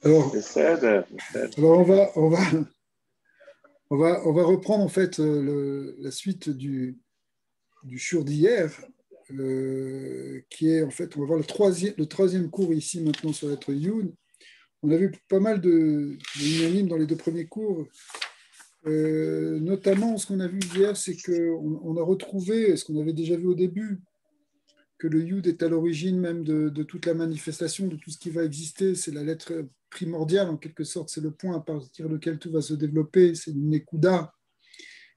Alors, בסדר. alors on va reprendre en fait la suite du shur d'hier, qui est en fait, on va voir le troisième cours ici maintenant sur la lettre Yud. On a vu pas mal de unanimes dans les deux premiers cours. Notamment, ce qu'on a vu hier, c'est qu'on a retrouvé ce qu'on avait déjà vu au début, que le Yud est à l'origine même de toute la manifestation, de tout ce qui va exister. C'est la lettre primordiale, en quelque sorte. C'est le point à partir duquel tout va se développer. C'est une Nekuda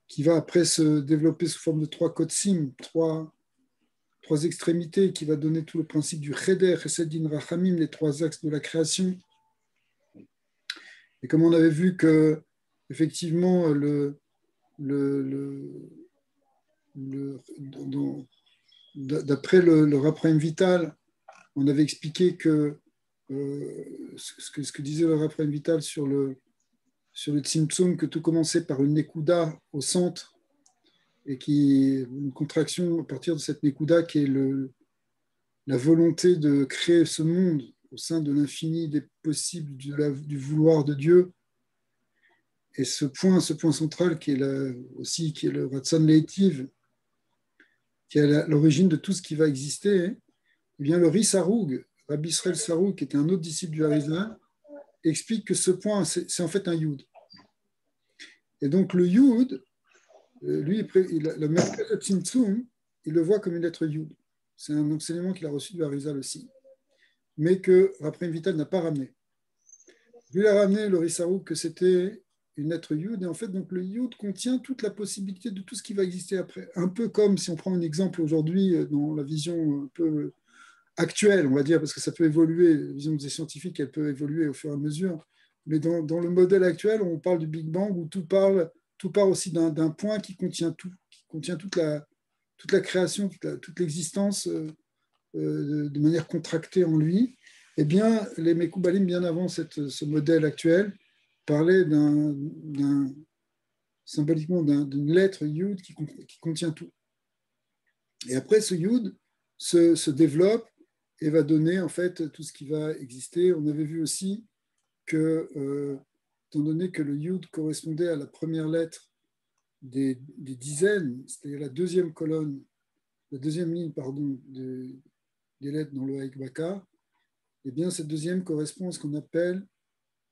qui va après se développer sous forme de trois kotsim, trois extrémités, qui va donner tout le principe du Cheder, Chesed, Rachamim, les trois axes de la création. Et comme on avait vu que, effectivement, d'après le Raphaël Vital, on avait expliqué que ce que disait le Raphaël Vital sur le Tzimtzum, que tout commençait par une Nekuda au centre, et une contraction à partir de cette Nekuda qui est la volonté de créer ce monde au sein de l'infini des possibles du vouloir de Dieu. Et ce point central qui est le Ratzon Leitiv, qui est à l'origine de tout ce qui va exister, eh bien le Ri Saroug, Rabbi Israël Saroug, qui était un autre disciple du Harizal, explique que ce point, c'est en fait un Yud. Et donc le Yud, lui, le Merkaz Tzimtzum, il le voit comme une lettre Yud. C'est un enseignement qu'il a reçu du Harizal aussi, mais que Raphaël Vital n'a pas ramené. Lui, il a ramené le Ri Saroug que c'était une lettre Yud, et en fait, donc le Yud contient toute la possibilité de tout ce qui va exister après. Un peu comme si on prend un exemple aujourd'hui dans la vision un peu actuelle, on va dire, parce que ça peut évoluer, la vision des scientifiques, elle peut évoluer au fur et à mesure, mais dans le modèle actuel, on parle du Big Bang, où tout part aussi d'un point qui contient tout, qui contient toute la création, toute l'existence de manière contractée en lui. Eh bien, les Mekoubalim, bien avant ce modèle actuel, parlaient symboliquement d'une lettre Yud qui contient tout. Et après, ce Yud se développe et va donner en fait tout ce qui va exister. On avait vu aussi que, étant donné que le Yud correspondait à la première lettre des dizaines, c'est-à-dire la deuxième ligne, des lettres dans le Haïk Bakar, eh bien cette deuxième correspond à ce qu'on appelle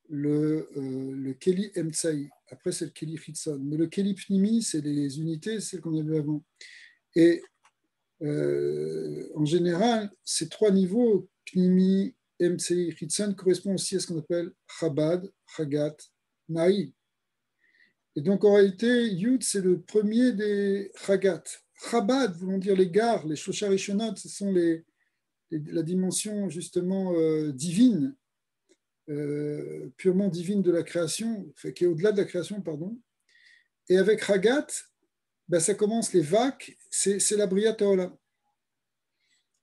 le Keli Emtsai. Après, c'est le Keli Chitson. Mais le Keli Pnimi, c'est les unités, c'est ce qu'on a vu avant. Et en général, ces trois niveaux, Pnimi, Emtsai, Chitson, correspondent aussi à ce qu'on appelle Chabad, Chagat, Naï. Et donc, en réalité, Yud, c'est le premier des Chagat. Chabad, voulant dire les gares, les Shosha Rishonot, ce sont la dimension justement divine, purement divine de la création, qui est au-delà de la création, pardon. Et avec Chagat, ben, ça commence les vagues, c'est la Briat Haolam.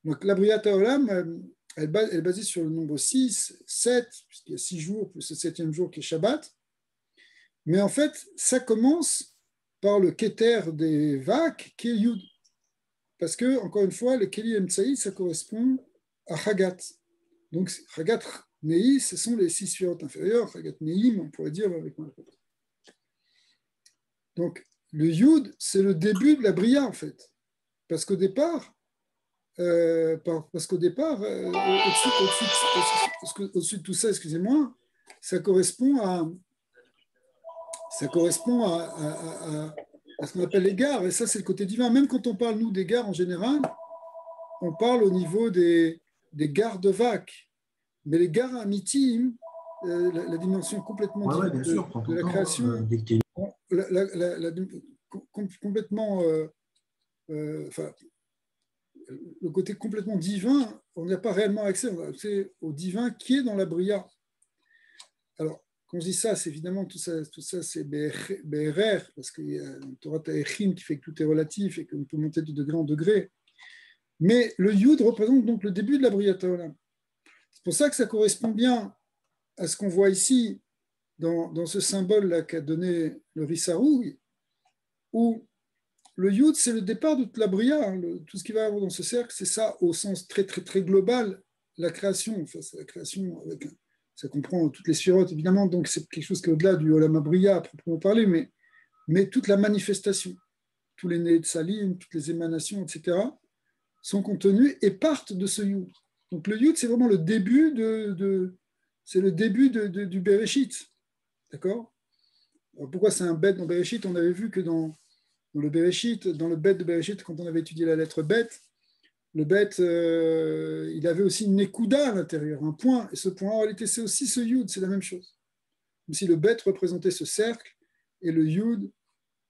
Donc la Briat Haolam, elle est basée sur le nombre 6, 7, puisqu'il y a 6 jours, plus le 7e jour qui est Shabbat. Mais en fait, ça commence par le Keter des vagues, qui est Yud. Parce que, encore une fois, le Keli Emtsai, ça correspond à Chagat. Donc, Chagat Nei, ce sont les 6 suivantes inférieures. Chagat Neim, on pourrait dire avec moi. Donc, le Yud, c'est le début de la Bria, en fait. Parce qu'au départ, au-dessus de tout ça, excusez-moi, ça correspond à ce qu'on appelle les gares. Et ça, c'est le côté divin. Même quand on parle, nous, des gares en général, on parle au niveau des gares de vac. Mais les gares amitim, la dimension complètement divine de la création, complètement, le côté complètement divin, on n'a pas réellement accès, au divin qui est dans la Bria. Alors, quand je dis ça, c'est évidemment tout ça c'est BRR, parce qu'il y a une Torah Ta'echim qui fait que tout est relatif et qu'on peut monter de degré en degré. Mais le Yud représente donc le début de la Bria Ta'olam. C'est pour ça que ça correspond bien à ce qu'on voit ici dans ce symbole-là qu'a donné le Rissaroui, où le Yud, c'est le départ de toute la Bria. Hein, tout ce qui va avoir dans ce cercle, c'est ça au sens très, très, très global, la création. Enfin, c'est la création avec ça comprend toutes les sphirotes, évidemment, donc c'est quelque chose qui est au-delà du Olam Abriya à proprement parler, mais toute la manifestation, tous les Netzalim, toutes les émanations, etc., sont contenus et partent de ce Yud. Donc le Yud, c'est vraiment le début du Bereshit. D'accord? Alors pourquoi c'est un bet dans Bereshit? On avait vu que dans le Bereshit, dans le bet de Bereshit, quand on avait étudié la lettre bet, le bet, il avait aussi une nekuda à l'intérieur, un point. Et ce point, en réalité, c'est aussi ce Yud, c'est la même chose. Comme si le bet représentait ce cercle et le Yud,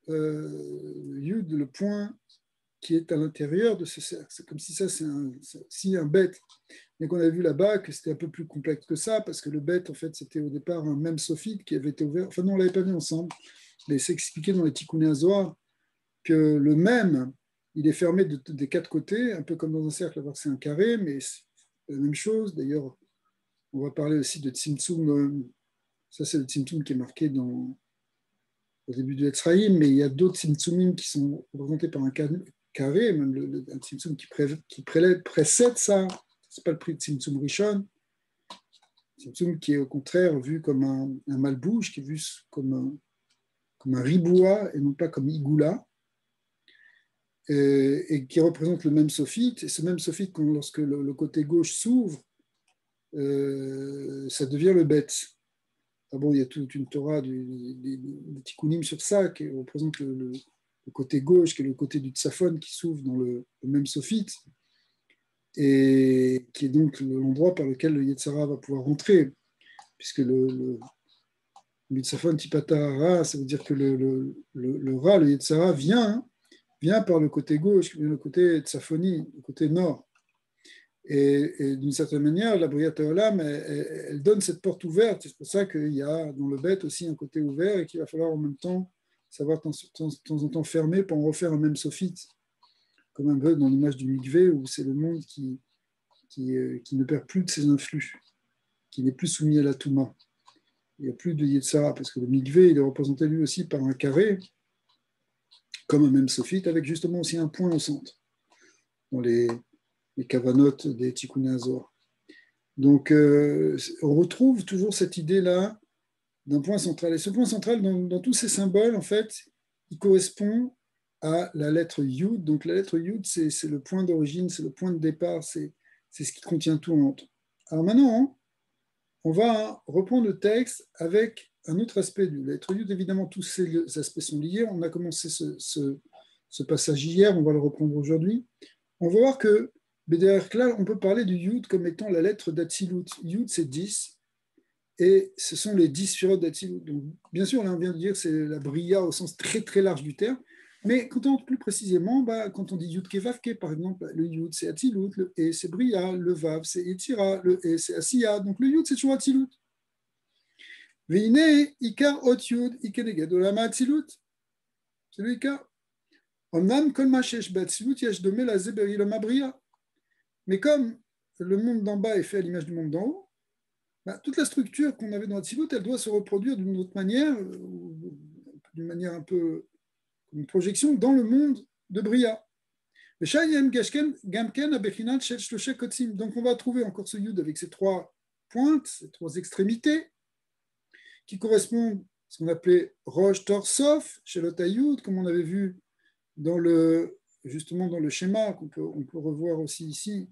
le point qui est à l'intérieur de ce cercle. C'est comme si ça, c'est un bet. Mais qu'on avait vu là-bas que c'était un peu plus complexe que ça, parce que le bet, en fait, c'était au départ un même sophite qui avait été ouvert. Enfin, non, on ne l'avait pas vu ensemble, mais c'est expliqué dans les Tikkuné Hazohar que le même, il est fermé des quatre côtés, un peu comme dans un cercle, alors c'est un carré, mais c'est la même chose. D'ailleurs, on va parler aussi de Tzimtzum. Ça, c'est le Tzimtzum qui est marqué au début du Etzraïm, mais il y a d'autres Tzimtzumim qui sont représentés par un carré, même un Tzimtzum qui précède ça. C'est pas le prix de Tzimtzum Rishon. Tzimtzum qui est au contraire vu comme un malbouche, qui est vu comme un riboua et non pas comme igoula, et qui représente le même sophite. Et ce même sophite, lorsque le côté gauche s'ouvre, ça devient le bête. Ah bon, il y a toute une Torah des tikkunim sur ça qui représente le côté gauche, qui est le côté du tsaphon qui s'ouvre dans le même sophite, et qui est donc l'endroit par lequel le Yetzara va pouvoir rentrer, puisque le tsaphon tipata ra, ça veut dire que le ra, le Yetzara, vient par le côté gauche, le côté tsaphonie, le côté nord. Et d'une certaine manière, la Briat Olam, elle donne cette porte ouverte. C'est pour ça qu'il y a dans le bête aussi un côté ouvert et qu'il va falloir en même temps savoir de temps en temps fermer pour en refaire un même sophite, comme un peu dans l'image du mikvé où c'est le monde qui ne perd plus de ses influx, qui n'est plus soumis à la Touma. Il n'y a plus de Yetzara, parce que le mikvé, il est représenté lui aussi par un carré, comme un même sophite, avec justement aussi un point au centre, dans les kavanotes des Tikkuné Hazohar. Donc, on retrouve toujours cette idée-là d'un point central. Et ce point central, dans tous ces symboles, en fait, il correspond à la lettre Yud. Donc, la lettre Yud, c'est le point d'origine, c'est le point de départ, c'est ce qui contient tout en entre. Alors maintenant, on va reprendre le texte avec un autre aspect de la lettre Yud. Évidemment, tous ces aspects sont liés. On a commencé ce passage hier, on va le reprendre aujourd'hui. On va voir que là, on peut parler du Yud comme étant la lettre d'Atsilut. Yud, c'est 10, et ce sont les 10 sphirotes d'Atsilut. Donc, bien sûr, là, on vient de dire que c'est la Bria au sens très très large du terme, mais quand on entre plus précisément, quand on dit Yud Kevavke, par exemple, le Yud, c'est Atsilut, le E, c'est Bria, le Vav, c'est Yetzira, le E, c'est Asiya, donc le Yud, c'est toujours Atsilut. Veine, Ikar Ot Yud, Ikeneged Olama Atsilut. C'est le Ikar. Omnam Kol Mashesh Batsilut Yesh Domé la Zeberi Loma Bria. Mais comme le monde d'en bas est fait à l'image du monde d'en haut, toute la structure qu'on avait dans Atsilut, elle doit se reproduire d'une autre manière, d'une manière un peu comme une projection dans le monde de Bria. Donc on va trouver encore ce Yud avec ces trois pointes, ces trois extrémités, qui correspondent à ce qu'on appelait Rosh Torsof, chez l'Otayud, comme on avait vu justement dans le schéma, on peut revoir aussi ici,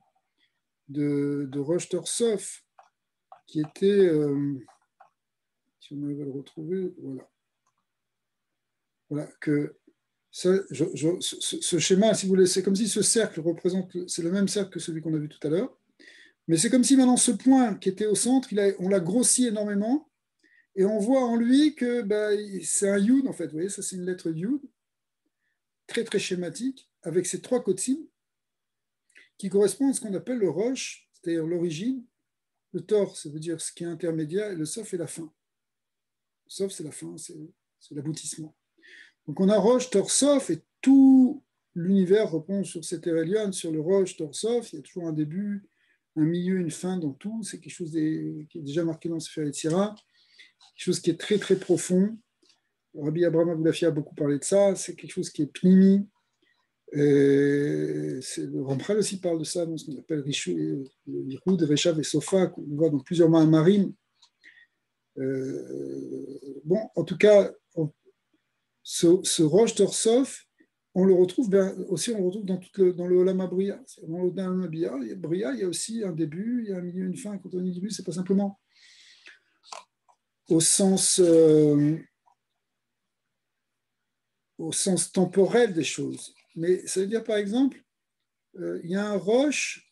de Rosh Torsof, qui était, si on arrive à le retrouver, voilà que ce schéma, si vous voulez, c'est comme si ce cercle représente, c'est le même cercle que celui qu'on a vu tout à l'heure, mais c'est comme si maintenant ce point qui était au centre, on l'a grossi énormément, et on voit en lui que c'est un Yud, en fait, vous voyez, ça c'est une lettre Yud, très très schématique, avec ces trois kotsim, qui correspondent à ce qu'on appelle le Rosh, c'est-à-dire l'origine. Le Tor, ça veut dire ce qui est intermédiaire, et le Sof est la fin. Le Sof, c'est la fin, c'est l'aboutissement. Donc on a Rosh, Tor, Sof, et tout l'univers reprend sur cet Erelion, sur le Rosh, Tor, Sof. Il y a toujours un début, un milieu, une fin dans tout. C'est quelque chose qui est déjà marqué dans Sefer Yetzira, quelque chose qui est très très profond. Rabbi Abraham Aboulafia a beaucoup parlé de ça. C'est quelque chose qui est pnimi. Le Ramchal aussi parle de ça dans ce qu'on appelle Yichud, Reshav et Sofa, qu'on voit dans plusieurs Mahamarim, Bon, en tout cas, ce Rosh Torsof, on le retrouve aussi, on le retrouve dans le Olam Bria. Dans le Olam Bria, il y a aussi un début, il y a un milieu, une fin. Quand on dit début, c'est pas simplement au sens temporel des choses. Mais ça veut dire, par exemple, il y a un roche.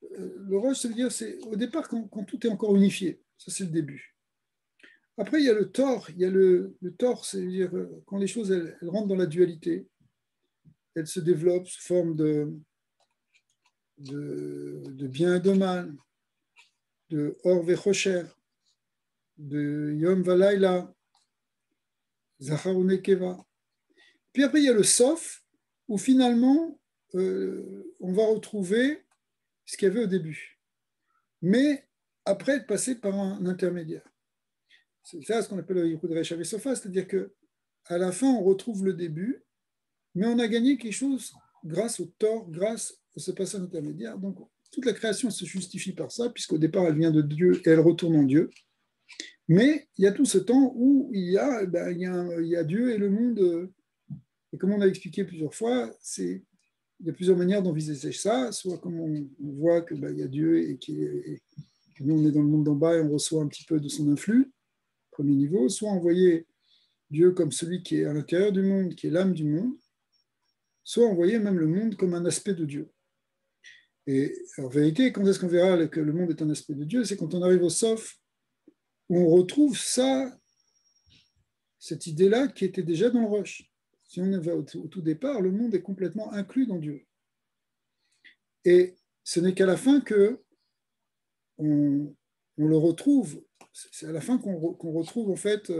Le roche, ça veut dire, c'est au départ quand tout est encore unifié. Ça, c'est le début. Après, il y a le tor. Il y a le tor, c'est-à-dire quand les choses elles rentrent dans la dualité, elles se développent sous forme de bien et de mal, de or vechocher, de yom valaila, zachar unekeva. Puis après, il y a le sof, où finalement, on va retrouver ce qu'il y avait au début. Mais après être passé par un intermédiaire. C'est ça ce qu'on appelle le Yichud Rechav et Sofa, c'est-à-dire qu'à la fin, on retrouve le début, mais on a gagné quelque chose grâce au tort, grâce à ce passage intermédiaire. Donc, toute la création se justifie par ça, puisqu'au départ, elle vient de Dieu et elle retourne en Dieu. Mais il y a tout ce temps où il y a Dieu et le monde. Et comme on a expliqué plusieurs fois, il y a plusieurs manières d'envisager ça, soit comme on voit qu'il y a Dieu et que nous, on est dans le monde d'en bas et on reçoit un petit peu de son influx, premier niveau, soit envoyer Dieu comme celui qui est à l'intérieur du monde, qui est l'âme du monde, soit envoyer même le monde comme un aspect de Dieu. Et en vérité, quand est-ce qu'on verra que le monde est un aspect de Dieu? C'est quand on arrive au Sof, où on retrouve cette idée-là qui était déjà dans le Rosh. Si on va au tout départ, le monde est complètement inclus dans Dieu. Et ce n'est qu'à la fin que on le retrouve. C'est à la fin qu'on retrouve en fait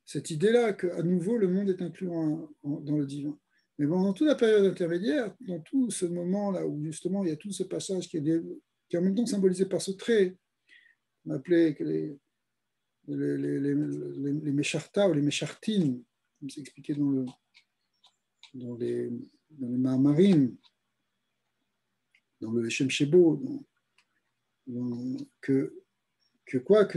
cette idée-là qu'à nouveau le monde est inclus dans le divin. Mais pendant toute la période intermédiaire, dans tout ce moment-là où justement il y a tout ce passage qui est en même temps symbolisé par ce trait, on appelait les Mesharta ou les Meshartines, comme c'est expliqué dans les Mahamarim, dans le Shem Shebo, que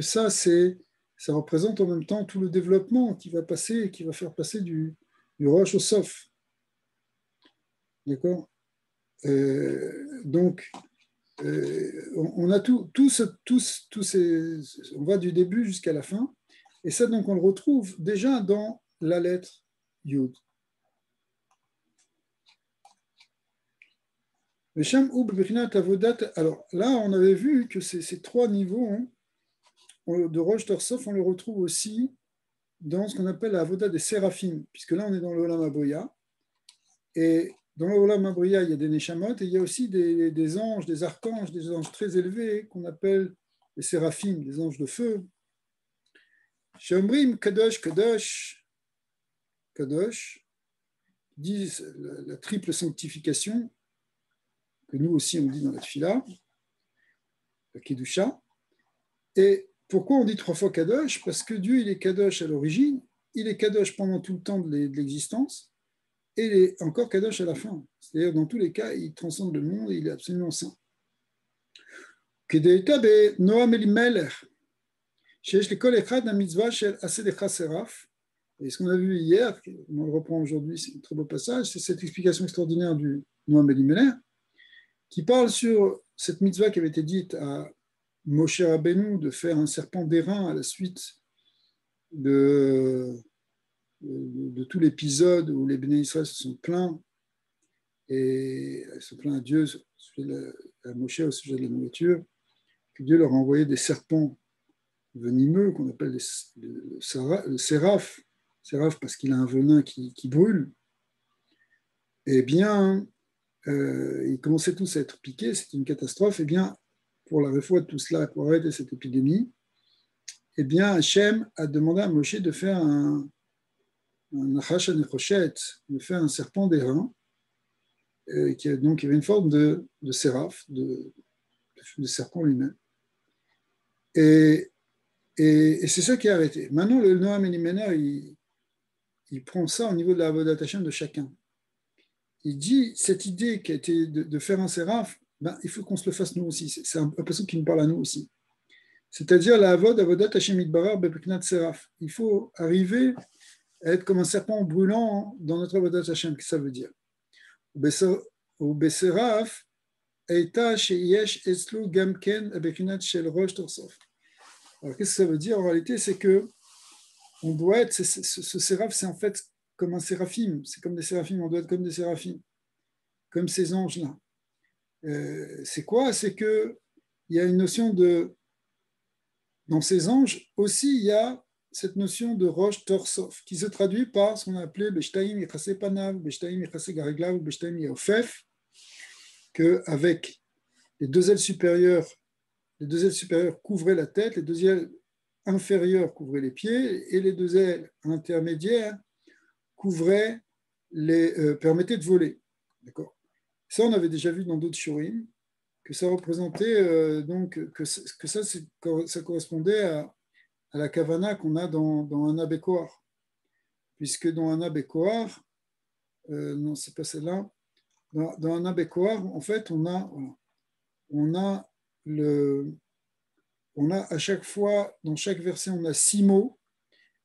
ça représente en même temps tout le développement qui va passer, qui va faire passer du Rosh au Sof. D'accord? Donc, on a on va du début jusqu'à la fin, et ça, donc, on le retrouve déjà dans la lettre Yud. Alors là, on avait vu que ces trois niveaux de Rosh Torsof, on le retrouve aussi dans ce qu'on appelle la Avoda des Séraphim, puisque là, on est dans le Olam Aboya. Et dans le Olam Aboya, il y a des Neshamot, et il y a aussi des anges, des archanges, des anges très élevés qu'on appelle les Séraphim, des anges de feu. Shomrim Kadosh, Kadosh, Kadosh, disent la triple sanctification, que nous aussi on dit dans la Tfila, la Kedusha. Et pourquoi on dit trois fois Kadosh? Parce que Dieu, il est Kadosh à l'origine, il est Kadosh pendant tout le temps de l'existence, et il est encore Kadosh à la fin. C'est-à-dire, dans tous les cas, il transcende le monde et il est absolument saint. Et ce qu'on a vu hier, on le reprend aujourd'hui, c'est un très beau passage, c'est cette explication extraordinaire du Noam Elimelech, qui parle sur cette mitzvah qui avait été dite à Moshe Rabbeinu de faire un serpent d'airain à la suite de tout l'épisode où les Béné Israël se sont plaints et se plaint à Dieu à Moshe au sujet de la nourriture, que Dieu leur a envoyé des serpents venimeux qu'on appelle le séraph parce qu'il a un venin qui brûle. Eh bien, ils commençaient tous à être piqués, c'était une catastrophe. Eh bien, pour la réfoua de tout cela, pour arrêter cette épidémie, eh bien, Hachem a demandé à Moshe de faire un nachash hanechoshet, de faire un serpent d'airain, donc il y avait une forme de séraph, de serpent lui-même. Et c'est ça qui a arrêté. Maintenant, le Noam Elimelech, il prend ça au niveau de la avodat Hashem de chacun. Il dit, cette idée qui a été de faire un séraph, il faut qu'on se le fasse nous aussi. C'est un peu qui nous parle à nous aussi. C'est-à-dire la avodat Hashem Yitbarach bebeknat seraf. Il faut arriver à être comme un serpent brûlant dans notre avodat Hashem. Qu'est-ce que ça veut dire? Ou beseraf eita sheyesh eslo gamken bebeknat shel rosh torsof. Alors qu'est-ce que ça veut dire? En réalité, c'est que on doit être, ce séraph, c'est en fait comme un séraphim. C'est comme des séraphim. On doit être comme des séraphim, comme ces anges-là. C'est quoi? C'est que il y a une notion de dans ces anges aussi, il y a cette notion de roche torsof qui se traduit par ce qu'on a appelé Beshtaim Yechase Panav, Beshtaim Yechase Gariglav, Beshtaim Yofef, qu'avec les deux ailes supérieures couvraient la tête, les deux ailes inférieures couvraient les pieds et les deux ailes intermédiaires permettaient de voler. D'accord. Ça, on avait déjà vu dans d'autres shurim, que ça représentait ça correspondait à la kavana qu'on a dans un Bekoar. Puisque dans un Bekoar, non, c'est pas celle-là, dans un Bekoar, en fait, on a à chaque fois, dans chaque verset, on a 6 mots,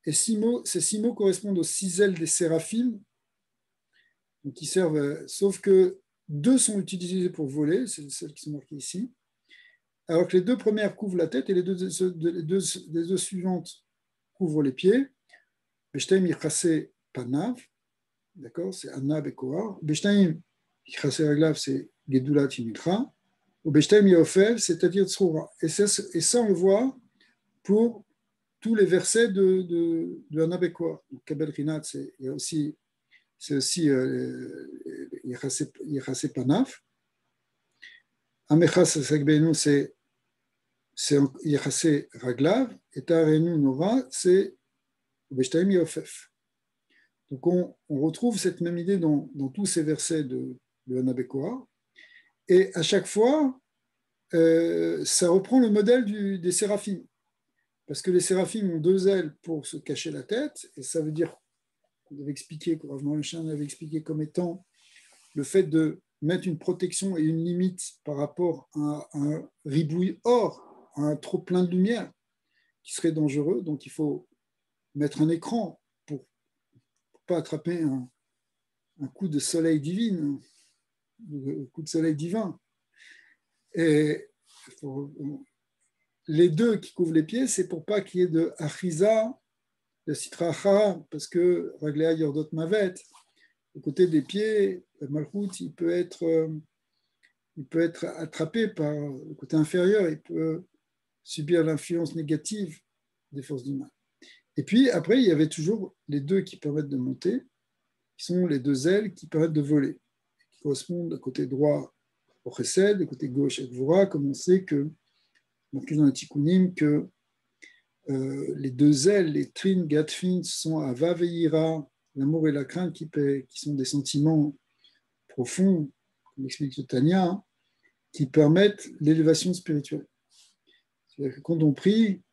et ces 6 mots correspondent aux 6 ailes des séraphim, donc qui servent, sauf que 2 sont utilisés pour voler, c'est celles qui sont marquées ici, alors que les 2 premières couvrent la tête et les deux suivantes couvrent les pieds. Beshtaim Yichase Panav, d'accord, c'est Anna Bekoar. Beshtaim Yichase Raglav, c'est Gedula Timitra. Ou Beshtaim Yofel, c'est-à-dire Tzroura. Et ça, on le voit pour tous les versets de Anna Bekoar. Donc, Kabel Rinat, c'est aussi Yichase Panav. Amechas Sagbenu, c'est Yichase Raglav. Et Tarenu Nora, c'est Beshtaim Yofef. Donc on retrouve cette même idée dans tous ces versets de Anna Bekoar. Et à chaque fois, ça reprend le modèle des séraphim. Parce que les séraphim ont 2 ailes pour se cacher la tête, et ça veut dire, qu'on avait expliqué, avait expliqué comme étant le fait de mettre une protection et une limite par rapport à un ribouille or, à un trop plein de lumière qui serait dangereux. Donc il faut mettre un écran pour pas attraper un coup de soleil divin, un coup de soleil divin. Et les 2 qui couvrent les pieds, c'est pour pas qu'il y ait de achiza, de sitracha, parce que Raglea Yordot Mavet, au côté des pieds, le malchut, il peut être attrapé par le côté inférieur, il peut subir l'influence négative des forces du mal. Et puis après, il y avait toujours les 2 qui permettent de monter, qui sont les 2 ailes qui permettent de voler, qui correspondent au côté droit au Chesed, au côté gauche à Gvura, comme on sait que, marqué dans les Tikkunim, que les 2 ailes, les Trin, Gatfin, sont à Vaveira, l'amour et la crainte, qui sont des sentiments profonds, comme explique le Tanya, hein, qui permettent l'élévation spirituelle. C'est-à-dire que quand on prie,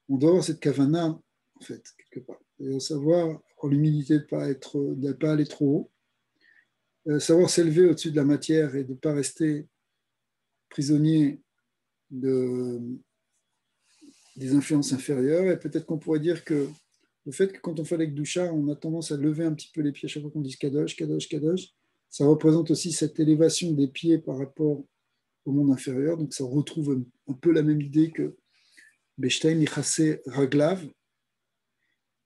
on doit avoir cette kavana, en fait, quelque part. Et savoir avoir l'humilité de ne pas aller trop haut, savoir s'élever au-dessus de la matière et de ne pas rester prisonnier des influences inférieures. Et peut-être qu'on pourrait dire que le fait que quand on fait l'Ekdusha, on a tendance à lever un petit peu les pieds chaque fois qu'on dit Kadosh, Kadosh, Kadosh, ça représente aussi cette élévation des pieds par rapport au monde inférieur. Donc ça retrouve un peu la même idée que Beshtaim Yichase Raglav.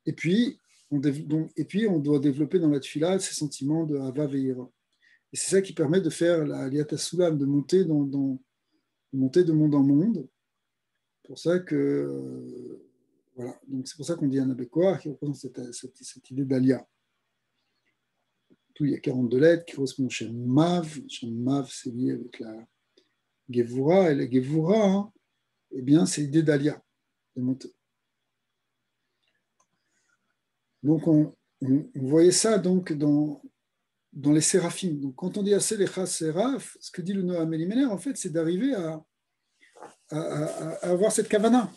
Et puis, on doit développer dans la tefila ces sentiments de Hava Veira. Et c'est ça qui permet de faire la Aliyat Sulam, de monter de monde en monde. Pour ça que voilà. Donc c'est pour ça qu'on dit un Bekoar qui représente cette idée d'Alia. Tout, il y a 42 lettres qui correspondent au Shem Mav. Shem Mav, c'est lié avec la Gevura. Et la Gevura, hein, eh bien, c'est l'idée d'Alia, de monter. Donc on voyait ça donc dans les séraphim. Donc quand on dit assez les chas séraph, ce que dit le Noam Elimelech, en fait, c'est d'arriver à avoir cette kavana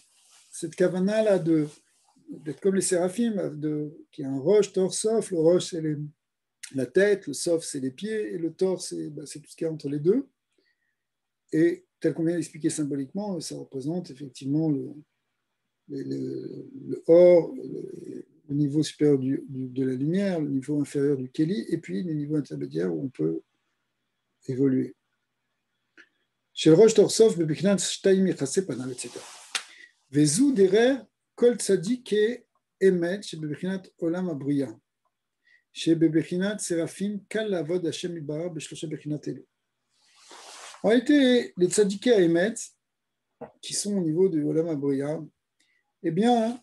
là d'être comme les séraphim, qui est un roche, torse, sof. Le roche, c'est la tête, le sof, c'est les pieds, et le torse, c'est tout ce qu'il y a entre les deux. Et tel qu'on vient d'expliquer symboliquement, ça représente effectivement le or, le niveau supérieur de la lumière, le niveau inférieur du Keli, et puis le niveau intermédiaire où on peut évoluer. Chez le Rosh Torsov, Bebekhinat Shtaim Yechase Panav, etc. Vezou derer kol tzadik emet chez Bebekhinat Olam Abriya. Chez Bebekhinat Serafim Kal Lavod Hashem Ibara Beshlosha Bekhinat Elu. En réalité, les tzadikés à Emet, qui sont au niveau du Olam Abriya, eh bien,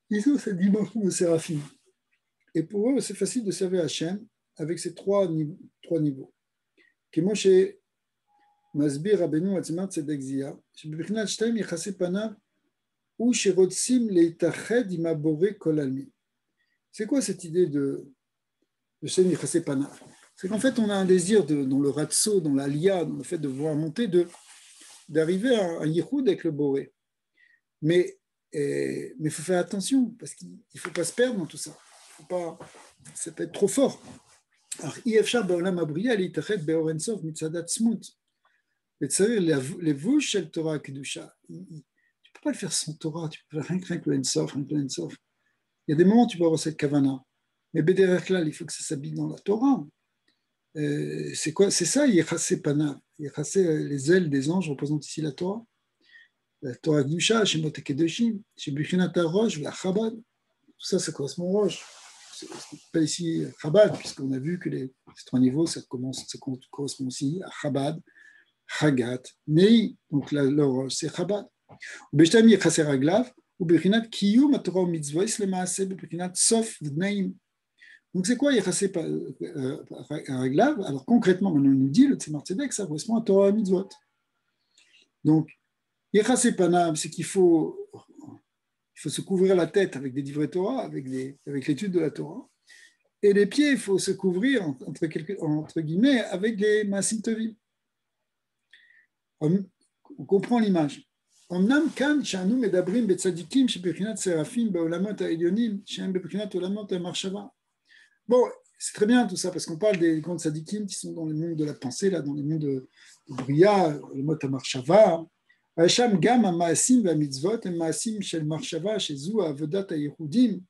ils ont cette dimension de Séraphim. Et pour eux, c'est facile de servir Hachem avec ces trois niveaux. Comme chez Masbir Rabbeinu Atzimar Tzedek Zia, chez Bebechinat Shtaim Yechase Panav, ou chez Rotzim Leitached Imabore Kol Almin. C'est quoi cette idée de Shtaim Yechase Panav? C'est qu'en fait, on a un désir dans le ratso, dans l'alia, dans le fait de voir monter, d'arriver à un yichud avec le boré. Mais il faut faire attention, parce qu'il ne faut pas se perdre dans tout ça. Ça peut être trop fort. Alors, Yefshar Baolam Abriya, L'Itached Beor Ensof Mitzadat Smut. Les vouches, el Torah Kedusha. Tu ne peux pas le faire sans Torah, tu peux faire rien que le Ensof, rien que le Ensof. Il y a des moments où tu peux avoir cette kavana. Mais Bederech Klal, il faut que ça s'habille dans la Torah. C'est quoi? C'est ça, Yechase Panav. Yechase, les ailes des anges représentent ici la Torah. La Torah Kedusha, Shemot Kedoshim, Shebichinat HaRosh, la Chabad. Tout ça, ça correspond au Rosh. C'est pas ici Chabad, puisqu'on a vu que ces trois niveaux, ça correspond aussi à Chabad, Chagat, Nei. Donc là, le Rosh, c'est Chabad. Ubeshtam Yechase Raglav, Ubechinat Kiyum HaTorah Mitzvah, Lemaaseh, Ubechinat Sof V'Naim. Donc c'est quoi Yechase Raglav? Alors concrètement, maintenant il nous dit, le Tzemar Tzedek, ça correspond à Torah Mitzvot. Donc, Yechase Panav, c'est qu'il faut se couvrir la tête avec des divrei Torah, avec l'étude de la Torah. Et les pieds, il faut se couvrir, entre guillemets, avec les Maasim Tovim. On comprend l'image. Omnam kan shanu medabrim betzadikim shebechinat serafim baolamot ha'elyonim shem bebechinat olamot ha'marshava. Bon, c'est très bien tout ça, parce qu'on parle des grands tzadikim qui sont dans le monde de la pensée, là, dans le monde de Bria, le mot ha'marshava. Hacham gam ha'maasim v'hamitzvot הם מעשים של מחשבה שזו עבודת הייחודים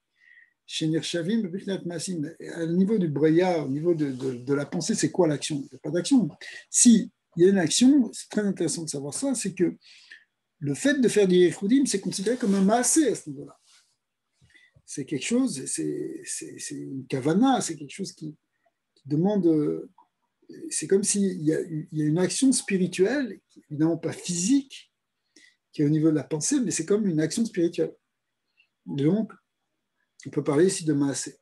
שנרשבים בבחינת מעשים. À niveau du Breya, au niveau de la pensée, c'est quoi l'action? Il n'y a pas d'action. Si il y a une action, c'est très intéressant de savoir ça, c'est que le fait de faire des yehudim, c'est considéré comme un maasé à ce niveau-là. C'est quelque chose, c'est une kavana, c'est quelque chose qui demande. C'est comme s'il y a une action spirituelle, évidemment pas physique, qui est au niveau de la pensée, mais c'est comme une action spirituelle. Donc, on peut parler ici de maasé.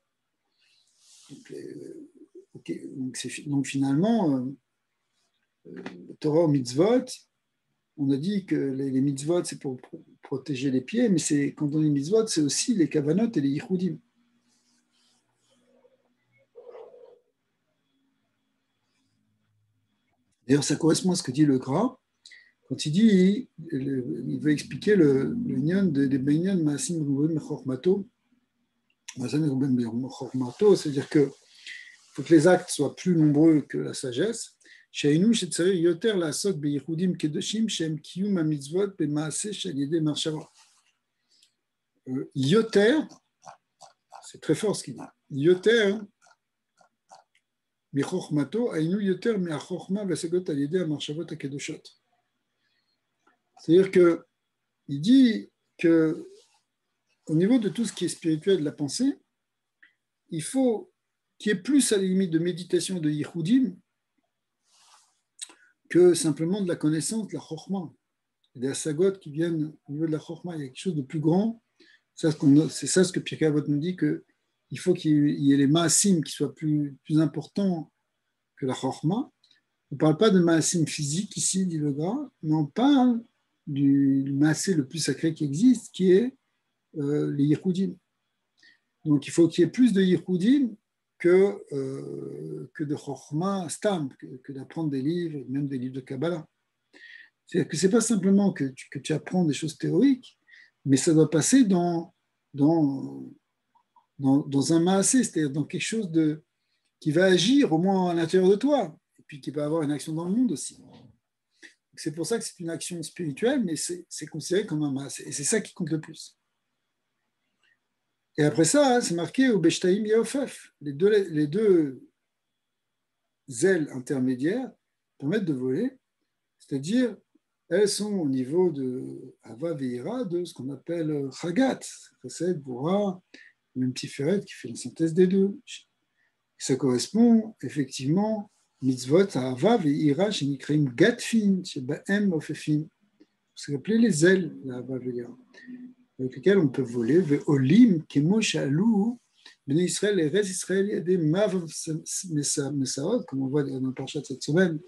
Donc finalement, Torah ou mitzvot, on a dit que les mitzvot, c'est pour protéger les pieds, mais quand on dit mitzvot, c'est aussi les kavanot et les yichudim. D'ailleurs, ça correspond à ce que dit le Gra, quand il veut expliquer le nion des Benyan Maasim Ruben Chormato. C'est-à-dire qu'il faut que les actes soient plus nombreux que la sagesse. Sheinu shetzareh yoter la'asok beyichudim kedoshim shem kiyum hamitzvot bemaaseh shel yedei marshava. Yoter, c'est très fort ce qu'il dit. Yoter michormato ainu yoter miachorma v'asagot al yedei marshavot hakedoshot. C'est-à-dire qu'il dit que au niveau de tout ce qui est spirituel de la pensée, il faut qu'il y ait plus à la limite de méditation de yichudim que simplement de la connaissance, de la chorma, des asagot qui viennent au niveau de la chorma. Il y a quelque chose de plus grand. C'est ça ce que Pirkei Avot nous dit, qu'il faut qu'il y ait les maasim qui soient plus importants que la chorma. On ne parle pas de maasim physique ici, dit le Gra, mais on parle du maasé le plus sacré qui existe, qui est les yichudim. Donc il faut qu'il y ait plus de yichudim que de chorma stam, que d'apprendre des livres, même des livres de Kabbalah. C'est-à-dire que ce n'est pas simplement que tu apprends des choses théoriques, mais ça doit passer dans un maasé, c'est-à-dire dans quelque chose qui va agir au moins à l'intérieur de toi, puis qui peut avoir une action dans le monde aussi. C'est pour ça que c'est une action spirituelle, mais c'est considéré comme un masse. Et c'est ça qui compte le plus. Et après ça, c'est marqué au Beshtaim Yeofef. Les deux ailes intermédiaires permettent de voler, c'est-à-dire elles sont au niveau de Hava Veira, de ce qu'on appelle Chagat, Chesed, Bora, même Tiferet qui fait la synthèse des deux. Ça correspond effectivement mitzvot Hava Veira, chez Nikrim Gatfin, chez Baem Ofefin. C'est appelé les ailes, la Hava Veira, avec lesquelles on peut voler. Ve'olim kemo shalou, Bnei Israël et Rez Israël, il y a des mav mesaot, comme on voit dans le parachat cette semaine,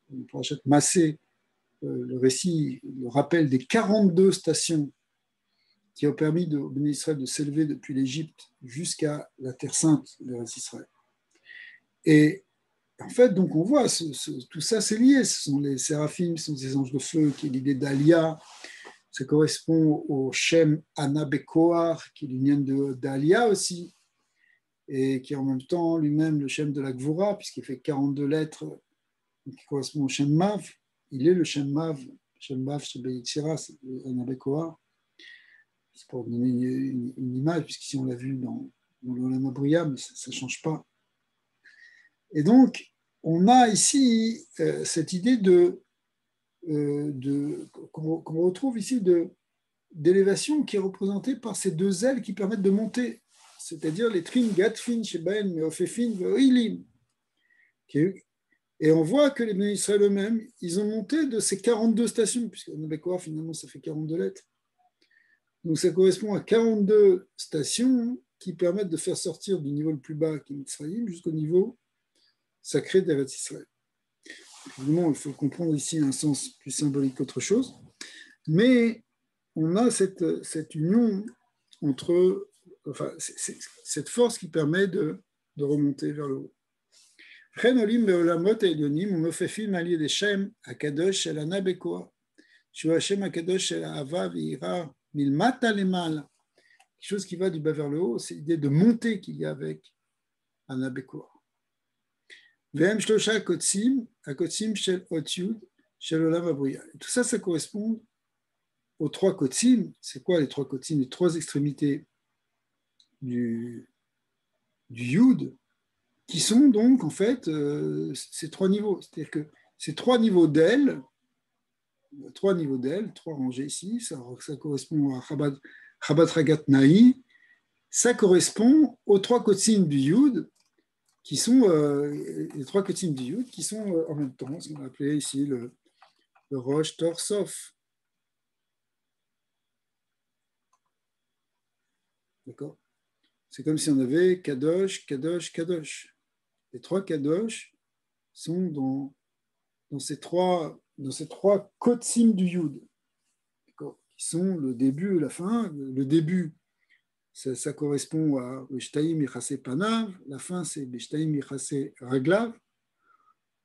le parachat Massé. Le récit, le rappel des 42 stations qui ont permis au Béni Israël de s'élever depuis l'Égypte jusqu'à la Terre Sainte, le reste d'Israël. Et en fait, donc on voit, tout ça c'est lié. Ce sont les séraphim, ce sont ces anges de feu, qui est l'idée d'Alia. Ça correspond au Shem Anabekoar, qui est l'union d'Alia aussi, et qui est en même temps lui-même le Shem de la Gvura, puisqu'il fait 42 lettres, qui correspond au Shem Mav. Il est le Shem Mav chez Beyitzira, c'est un Abekoa. C'est pour donner une image, puisqu'ici on l'a vu dans l'Olam Abriya, mais ça ne change pas. Et donc, on a ici cette idée qu'on retrouve ici d'élévation qui est représentée par ces deux ailes qui permettent de monter, c'est-à-dire les Trin Gatfin, Shebaen, Meofefin, Ve'ilim. Et on voit que les Béné Israël eux-mêmes, ils ont monté de ces 42 stations, puisque Nabekwa, finalement, ça fait 42 lettres. Donc ça correspond à 42 stations qui permettent de faire sortir du niveau le plus bas, qui est Mitzrayim, jusqu'au niveau sacré d'Eretz Israël. Évidemment, il faut comprendre ici un sens plus symbolique qu'autre chose, mais on a cette union entre, enfin, cette force qui permet de remonter vers le haut. וכן עולים בעולמות העליונים ומנופפים על ידי שם הקדוש של הנבקוע, שהוא השם הקדוש של האהבה ויראה מלמטה למעלה. Quelque chose qui va du bas vers le haut, c'est l'idée de monter qu'il y a avec הנבקוע. והם שלושה קודשים, הקודשים של אות י' של עולם הבריאה. Tout ça, ça correspond aux trois kodsim. C'est quoi les trois kodsim? Les trois extrémités du Yud, qui sont donc en fait ces trois niveaux. C'est-à-dire que ces trois niveaux d'ailes, trois rangées ici, ça correspond à Chabad Ragat Naï, ça correspond aux trois kodsim du Yud, qui sont les trois kodsim du Yud, qui sont en même temps ce qu'on a appelé ici le Rosh Tor Sof. D'accord? C'est comme si on avait Kadosh, Kadosh, Kadosh. Les trois Kadosh sont dans ces trois Kotsim du Yud, qui sont le début et la fin. Le début, ça correspond à Beshtaim Yichase Panav, la fin c'est Beshtaim Yichase Raglav,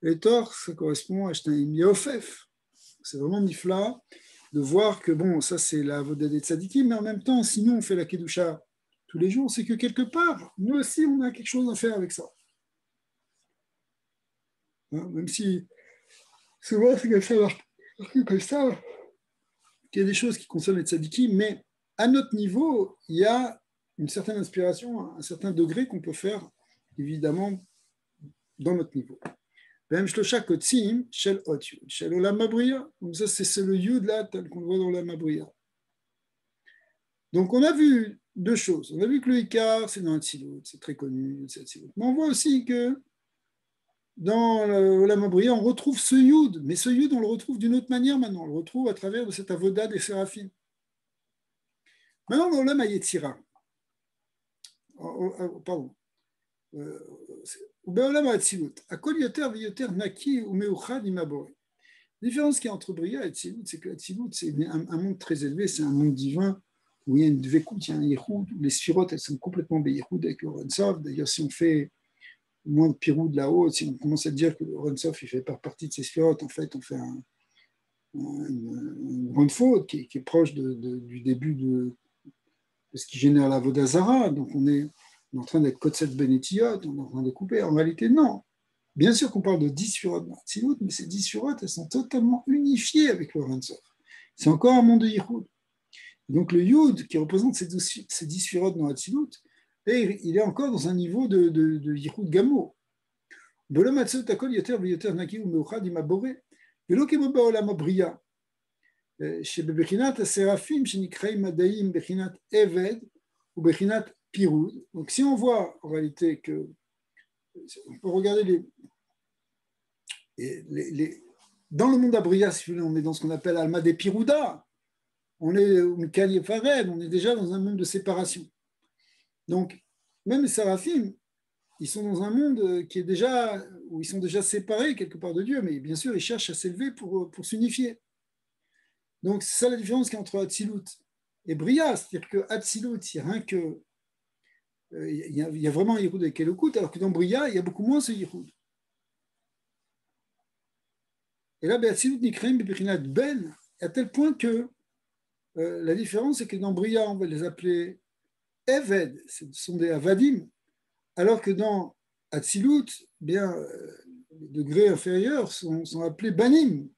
et Tor, ça correspond à Beshtaim Yeofef. C'est vraiment nifla de voir que, bon, ça c'est la Avodah des Tzadikim, mais en même temps, si nous on fait la Kedusha tous les jours, c'est que quelque part, nous aussi on a quelque chose à faire avec ça. Même si souvent c'est comme ça, qu'il y a des choses qui concernent les tzadikim, mais à notre niveau, il y a une certaine inspiration, un certain degré qu'on peut faire, évidemment, dans notre niveau. Même shlosha kotsim shel ot yud, shel olam habriya. Donc ça, c'est le yud là, tel qu'on le voit dans l'olam habriya. Donc on a vu deux choses. On a vu que le Ikar, c'est dans Hatzilut, c'est très connu, c'est Hatzilut. Mais on voit aussi que dans l'Olam Habriya, on retrouve ce Yud, mais ce Yud, on le retrouve d'une autre manière maintenant. On le retrouve à travers de cette avoda des séraphim. Maintenant, dans l'Olam Hayetzira, pardon, ובעולם האצילות, הכל יותר ויותר נקי ומאוחד עם הבורא. La différence qu'il y a entre Bria et Hatzilut, c'est que Hatzilut, c'est un monde très élevé, c'est un monde divin, où il y a une dvekout, il y a un yichud, où les sphirotes, elles sont complètement beyichud avec le Rensav. D'ailleurs, si on fait moins de pirou de là-haut, si on commence à dire que le Rensav, il fait partie de ces sphirotes, en fait, on fait une grande faute qui est proche du début de ce qui génère la Vodazara. Donc, on est en train d'être Kotset Benetiot, on est en train de couper. En réalité, non. Bien sûr qu'on parle de 10 sphirot dans Hatzilut, mais ces 10 sphirot, elles sont totalement unifiées avec le Ein Sof. C'est encore un monde de Yichud. Donc le Yud, qui représente ces 10 sphirot dans Hatzilut, il est encore dans un niveau de Yichud Gamo. Bolom Hatzilut Akol Yoter V'Yoter Naki U'Meuchad Im HaBoré, V'lo Kemo Ba'olam HaBriya, שבבחינת הסרפים שנקראים מדעים בחינת עבד ובחינת פירוד. Donc si on voit en réalité que, on peut regarder dans le monde d'Abriya, si vous voulez, on est dans ce qu'on appelle Alma des Pirouda, on est Mikal Yefared, on est déjà dans un monde de séparation. Donc même les Séraphims, ils sont dans un monde qui est déjà, où ils sont déjà séparés quelque part de Dieu, mais bien sûr ils cherchent à s'élever pour s'unifier. Donc, c'est ça la différence qu'il y a entre Hatzilut et Bria, c'est-à-dire que Hatzilut, il y a rien que. Il y a vraiment un Yichud avec Elokut, alors que dans Bria, il y a beaucoup moins ce Yichud. Et là, Hatzilut Nikreim Beprinat Ben, à tel point que la différence, c'est que dans Bria, on va les appeler Eved, ce sont des Avadim, alors que dans Hatzilut, bien, les degrés inférieurs sont appelés Banim.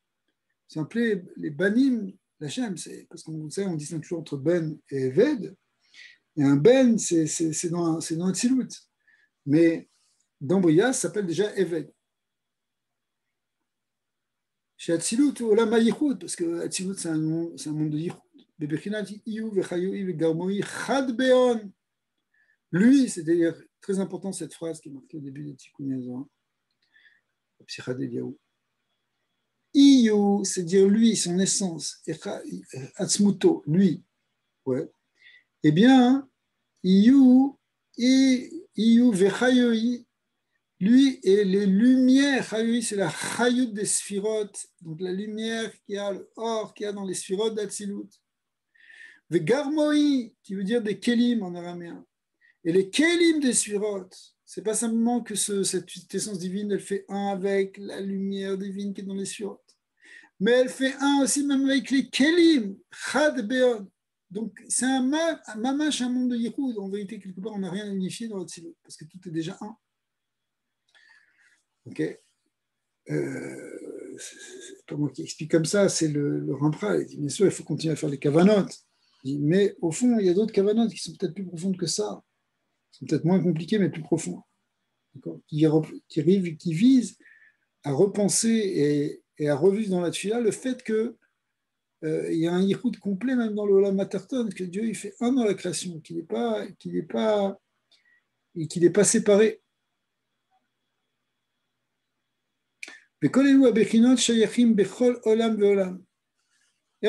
C'est appelé les banim, la Shem, c'est parce qu'on sait, on distingue toujours entre ben et eved. Et un ben, c'est dans Hatzilut. Mais dans Bria, ça s'appelle déjà eved. Chez Hatzilut, Olam HaYichud, parce que Hatzilut, c'est un monde de Yichud. Bebechinat Iyu v'chayoi v'garmoi chad beon. Lui, c'est d'ailleurs très important cette phrase qui est marquée au début de Tikkun Azor, Psichad Eliyahu. Iyu, c'est dire lui, son essence, Atzmuto, lui, ouais. Eh bien, Iyu Vechayoi, lui et les lumières, Chayoi, c'est la Chayut des Sphirotes, donc la lumière qui a le or, qui a dans les Sphirotes d'Atsilut. Vegarmoi, qui veut dire des Kelim en araméen. Et les Kelim des Sphirotes, c'est pas simplement que cette essence divine, elle fait un avec la lumière divine qui est dans les Sphirotes. Mais elle fait un aussi même avec les Kelim, Chad Beon. Donc c'est un mamash, un monde de Yichud. En vérité, quelque part, on n'a rien à unifier dans l'Atzilut, parce que tout est déjà un. Ok. C'est pas moi qui explique comme ça, c'est le Rampra. Il dit, bien sûr, il faut continuer à faire les kavanotes. Mais au fond, il y a d'autres kavanotes qui sont peut-être plus profondes que ça. Qui sont peut-être moins compliquées, mais plus profondes. Qui visent à repenser et à revivre dans la tfila le fait que il y a un yichud complet même dans le Olam Hatarton, que Dieu il fait un dans la création, qu'il n'est pas séparé. Et en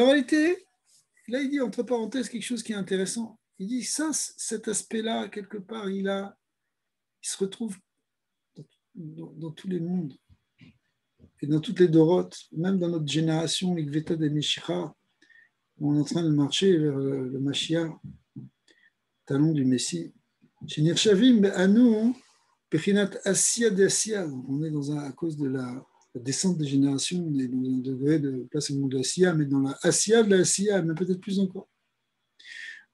réalité, là il dit entre parenthèses quelque chose qui est intéressant. Il dit ça, cet aspect-là, quelque part, il se retrouve dans tous les mondes. Et dans toutes les dorotes, même dans notre génération, l'Ikveta de Meshicha, on est en train de marcher vers le Mashiach, talon du Messie. Chez Nirshavim, à nous, Pechinat Asiya de Asiya, on est à cause de la descente des générations, on est dans un degré de, pas seulement de Asiya, mais dans la Asiya de la Asiya, mais peut-être plus encore.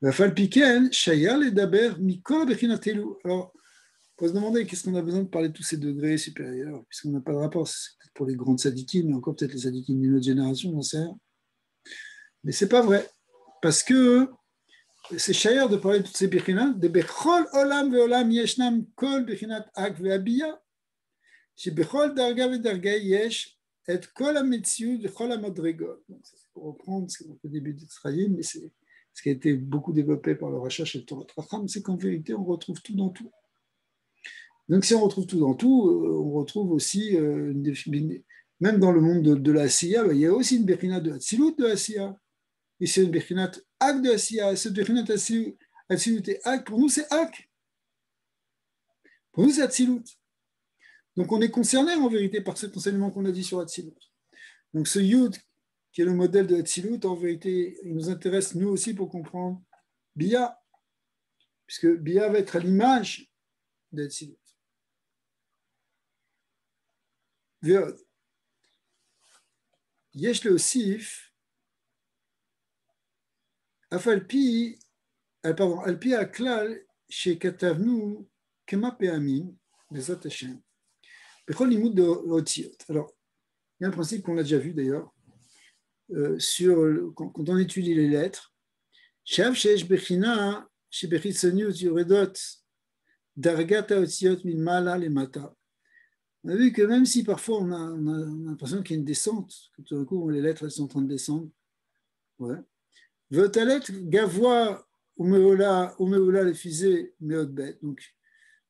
La Falpiken, Shayal et Daber, Mikol Bechinatelu. Alors, on peut se demander qu'est-ce qu'on a besoin de parler de tous ces degrés supérieurs, puisqu'on n'a pas de rapport, c'est peut-être pour les grandes sadikim, mais encore peut-être les sadikim d'une autre génération, j'en sais rien. Mais c'est pas vrai, parce que c'est chayar de parler de toutes ces bichinat, de bechol olam ve'olam yeshnam kol bichinat ak ve'abiya, שבכל דרגה ודרגה יש את כל המציאות וכל המדרגות. C'est pour reprendre ce qu'on fait au début d'Israël, mais c'est ce qui a été beaucoup développé par le Rachat chez le Torah Tracham, c'est qu'en vérité, on retrouve tout dans tout. Donc si on retrouve tout dans tout, on retrouve aussi, même dans le monde de la Asiya, il y a aussi une Bechina de Hatzilut de Asiya, et c'est une Bechinat Ak de Asiya, et cette Bechinat Hatzilut et Ak, pour nous c'est Ak, pour nous c'est Hatzilut. Donc on est concerné en vérité par cet enseignement qu'on a dit sur Hatzilut. Donc ce Yud, qui est le modèle de Hatzilut, en vérité, il nous intéresse nous aussi pour comprendre Bia, puisque Bia va être à l'image de Hatzilut. ועוד, יש להוסיף, אף על פי הכלל שכתבנו כמה פעמים, בעזרת השם, Bechol Limud de Otziot. Alors, il y a un principe qu'on a déjà vu d'ailleurs, quand on étudie les lettres. Shav Shesh Bechina, Shebechitsoniut Yoredot, Dargata Otziot Mimala Lemata. On a vu que même si parfois on a l'impression qu'il y a une descente, que tout d'un coup les lettres elles sont en train de descendre, ouais. Votalet Gavoa Umeola les fusées Meotbet. Donc,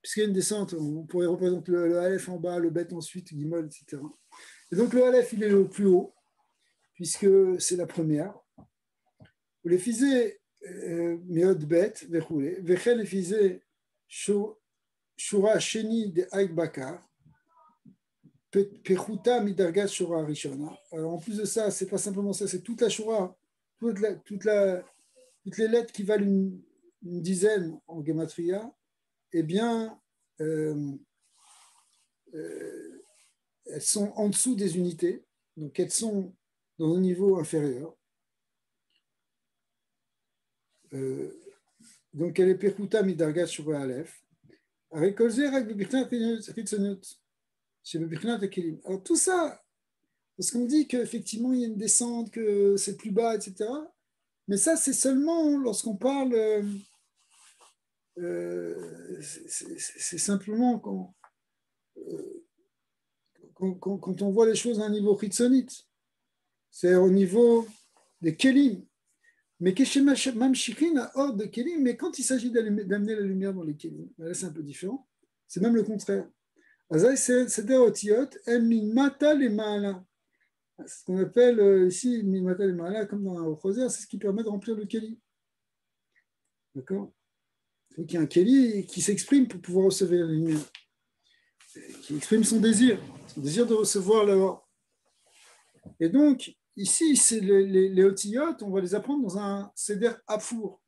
puisqu'il y a une descente, on pourrait représenter le Aleph en bas, le Bet ensuite, Gimel, etc. Et donc le Aleph il est le plus haut, puisque c'est la première. Les fusées Meotbet, Vechel les fusées Shura Sheni de Aik Bakar. Pechuta midargat shura rishona. Alors en plus de ça, c'est pas simplement ça, c'est toute la shura, toutes les lettres qui valent une dizaine en gematria, eh bien, elles sont en dessous des unités, donc elles sont dans un niveau inférieur. Donc elle est pechuta midargat shura alef. Alors tout ça, parce qu'on dit qu'effectivement il y a une descente, que c'est plus bas, etc. Mais ça, c'est seulement lorsqu'on parle, c'est simplement quand on voit les choses à un niveau chitzonite, c'est au niveau des kelim. Mais hors de kelim, mais quand il s'agit d'amener la lumière dans les kelim, là c'est un peu différent, c'est même le contraire. C'est des otiot, mata les maala. C'est ce qu'on appelle ici mimata les maala, comme dans un roser, c'est ce qui permet de remplir le keli. D'accord? Il faut qu'il y ait un keli qui s'exprime pour pouvoir recevoir la lumière, qui exprime son désir de recevoir la. Et donc, ici, c'est les otiyot, on va les apprendre dans un seder afour.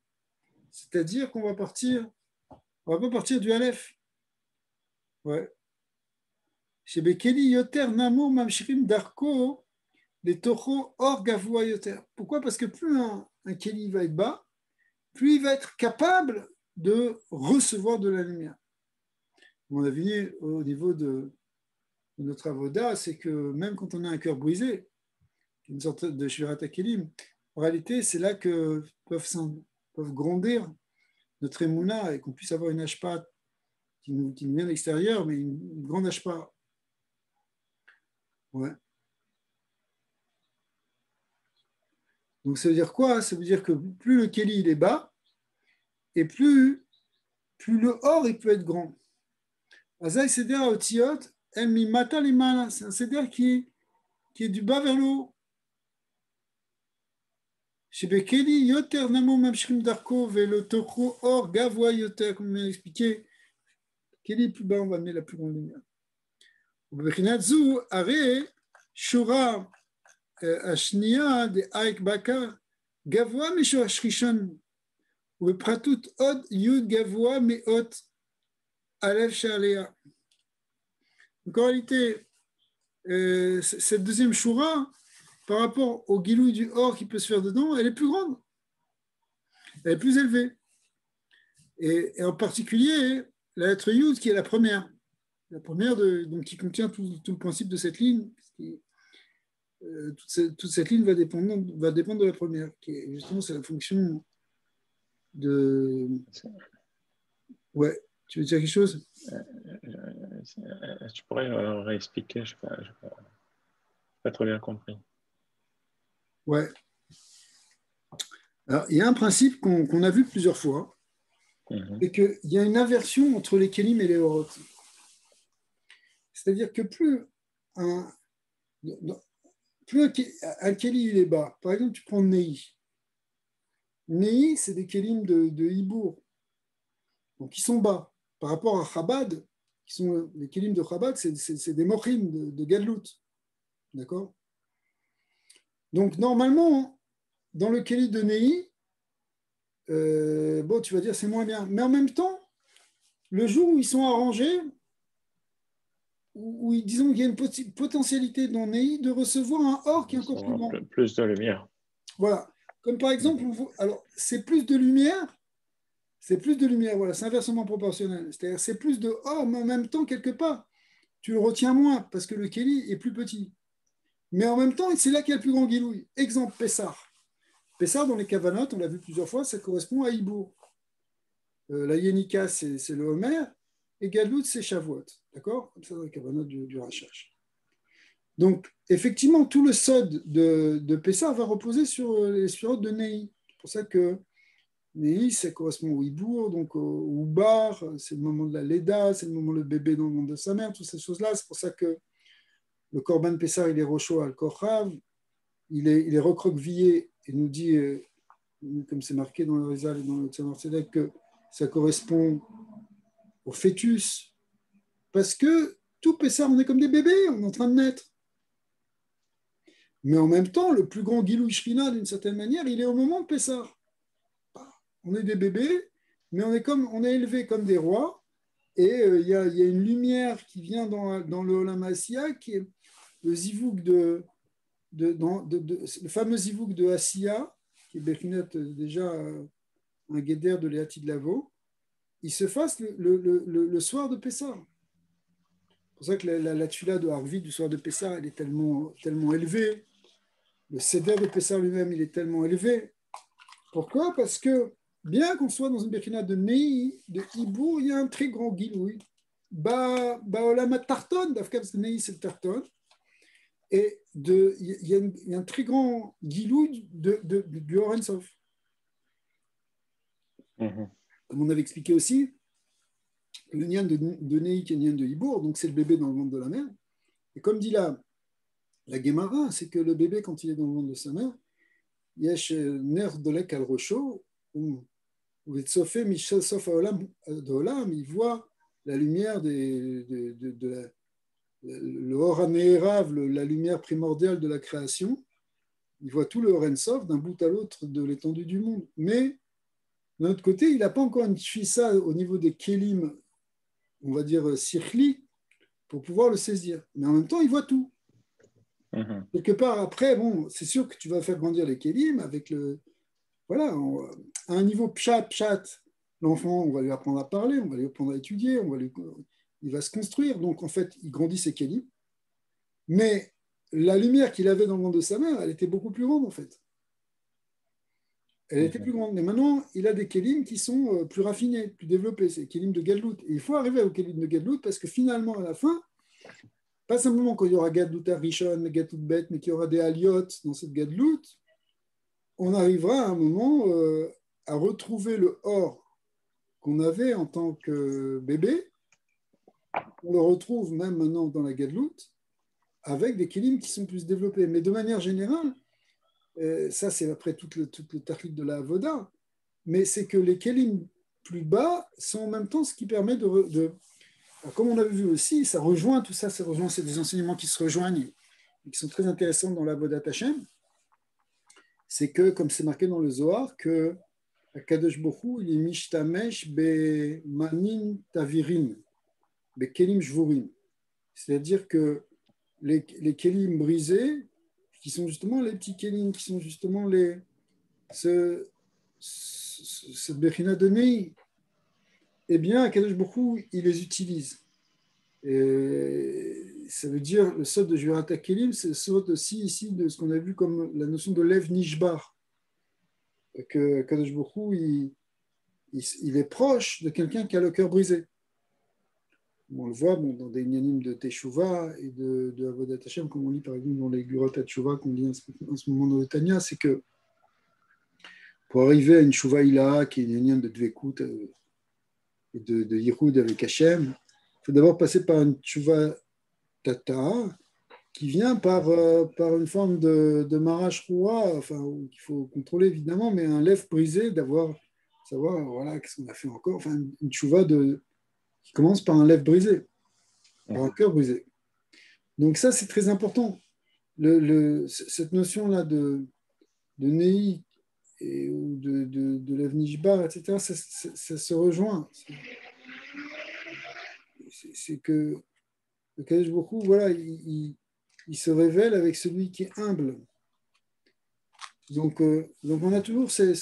C'est-à-dire qu'on va partir, on va pas partir du Aleph. Ouais. Chez Bekeli Yoter Namo Mamshrim Darko, les Toho Or Gavoua Yoter. Pourquoi? Parce que plus un Keli va être bas, plus il va être capable de recevoir de la lumière. On a vu au niveau de notre avoda, c'est que même quand on a un cœur brisé, une sorte de Shvirat Kelim, en réalité, c'est là que peuvent grandir notre émouna et qu'on puisse avoir une hashpa qui nous vient de l'extérieur, mais une grande hashpa. Ouais. Donc ça veut dire quoi? Ça veut dire que plus le Keli il est bas, et plus le or il peut être grand. Azaï Seder Otiot, Mi Mata Limala, c'est un Seder qui est du bas vers le haut. Chez Bekeli, Yoter Namo Mamshrim Darko, Velo Toko Or Gavoa Yoter, comme on a expliqué, Keli est plus bas, on va amener la plus grande lumière. Bechinatzu, Are, Shura, Ashnia, de Aik Bakar, Gavoa Mesho Ashrishon. Pratut od yud gavoa meot alef shalea. Donc en réalité, cette deuxième choura, par rapport au guilou du or qui peut se faire dedans, elle est plus grande, elle est plus élevée. Et en particulier, la lettre yud qui est la première donc qui contient tout le principe de cette ligne. Toute cette ligne va dépendre de la première, qui est justement c'est la fonction de. Ouais, tu veux dire quelque chose? Tu pourrais réexpliquer, je n'ai pas trop bien compris. Ouais. Alors, il y a un principe qu'on a vu plusieurs fois, c'est qu'il y a une inversion entre les kelim et les orot. C'est-à-dire que plus un keli il est bas, par exemple, tu prends Nei. Nei, c'est des kelim de Hibour, donc ils sont bas. Par rapport à Chabad, qui sont les kelim de Chabad, c'est des mochim de Gadlut. D'accord? Donc, normalement, dans le keli de Nei, bon, tu vas dire c'est moins bien. Mais en même temps, le jour où ils sont arrangés, où disons qu'il y a une potentialité dans Nei de recevoir un or qui est encore plus grand. Plus de lumière. Voilà. Comme par exemple, alors c'est plus de lumière, voilà, c'est inversement proportionnel. C'est-à-dire c'est plus de or, mais en même temps, quelque part, tu le retiens moins parce que le Kéli est plus petit. Mais en même temps, c'est là qu'il y a le plus grand Gilouï. Exemple, Pessah. Pessah, dans les Kavanot, on l'a vu plusieurs fois, ça correspond à Ibour. La Yenika, c'est le Homer, et Gadlout, c'est Shavuot. D'accord? Comme ça, dans les Kavanot du Rachash. Donc, effectivement, tout le sod de Pessah va reposer sur les sphirotes de Nehi. C'est pour ça que Nehi, ça correspond au Ibour, donc au Bar, c'est le moment de la Leda, c'est le moment le bébé dans le monde de sa mère, toutes ces choses-là. C'est pour ça que le Korban Pessah, il est Rocho al-Kochav, il est recroquevillé et nous dit, comme c'est marqué dans le Rizal et dans le Tzemar Tzedek, que ça correspond au fœtus, parce que tout Pessah, on est comme des bébés, on est en train de naître. Mais en même temps, le plus grand Gilou Shrina, d'une certaine manière, il est au moment de Pessah. On est des bébés, mais on est élevés comme des rois, et il y a une lumière qui vient dans le Olam Asiya, qui est le zivouk le fameux zivouk de Asiya, qui est Bechinat déjà un guéder de Léati de Lavo, il se fasse le soir de Pessah. C'est pour ça que la tfila de Harvit du soir de Pessah, elle est tellement, tellement élevée. Le seder de Pessah lui-même, il est tellement élevé. Pourquoi? Parce que bien qu'on soit dans une Bechinat de Nei, de Hibou, il y a un très grand Giloui. Olam Tarton, parce que Nei, c'est le Tarton. Et il y a un très grand Giloui du Orensov. Comme on avait expliqué aussi, le Nyan de Nei qui est le Nyan de Hibour, donc c'est le bébé dans le ventre de la mère. Et comme dit la Gemara, c'est que le bébé, quand il est dans le ventre de sa mère, Yesh ner dolek al rosho, il voit la lumière le Or HaNe'erav, la lumière primordiale de la création. Il voit tout le Or Ensof d'un bout à l'autre de l'étendue du monde. Mais d'un autre côté, il n'a pas encore une tfissa au niveau des kelim, on va dire sikhli, pour pouvoir le saisir. Mais en même temps, il voit tout. Quelque part, après, bon, c'est sûr que tu vas faire grandir les kelim avec voilà, à un niveau pchat, l'enfant, on va lui apprendre à parler, on va lui apprendre à étudier, il va se construire. Donc, en fait, il grandit ses kelim. Mais la lumière qu'il avait dans le ventre de sa mère, elle était beaucoup plus grande, en fait. Elle était plus grande. Mais maintenant, il a des kelim qui sont plus raffinés, plus développés. C'est les kelim de Gadlout. Et il faut arriver au kelim de Gadlout parce que finalement, à la fin, pas simplement qu'il y aura Gadlout à Rishon, Gadlout Bet, mais qu'il y aura des Aliot dans cette Gadlout, on arrivera à un moment à retrouver le or qu'on avait en tant que bébé. On le retrouve même maintenant dans la Gadlout avec des kelim qui sont plus développés. Mais de manière générale, ça c'est après tout le tachlit de la Avoda, mais c'est que les kelim plus bas sont en même temps ce qui permet alors, comme on avait vu aussi, ça rejoint tout ça, c'est des enseignements qui se rejoignent et qui sont très intéressants dans la Avodat Hashem. C'est que, comme c'est marqué dans le Zohar, que Kadosh Baruch Hu, il est mishtamesh be manin tavirim, be kelim shvurim. C'est-à-dire que les kelim brisés, qui sont justement les petits kelim, qui sont justement cette bechina de Nei, eh bien, Kadosh Baruch Hu, il les utilise. Et ça veut dire, le sod de Jurat HaKelim, c'est le sod aussi ici de ce qu'on a vu comme la notion de Lev Nishbar. Que Kadosh Baruch Hu, il est proche de quelqu'un qui a le cœur brisé. On le voit dans des inyanim de Teshuvah et de Avodat Hashem, comme on lit par exemple dans les Gurot Teshuvah qu'on lit en ce moment dans le Tanya, c'est que pour arriver à une Shuvah Ilaha, qui est une inyan de Dvekut et de Yichud avec Hashem, il faut d'abord passer par une Shuvah Tata, qui vient par une forme de Marash Roua, enfin, qu'il faut contrôler évidemment, mais un lèvre brisé, savoir, voilà, qu'est-ce qu'on a fait encore, enfin, une Shuvah qui commence par un lèvre brisé, par un cœur brisé. Donc ça, c'est très important. Cette notion-là de Nei ou de lèvre Nishbar, etc., ça se rejoint. C'est que le Kadosh Baruch Hu, voilà, il se révèle avec celui qui est humble. Donc on a toujours cette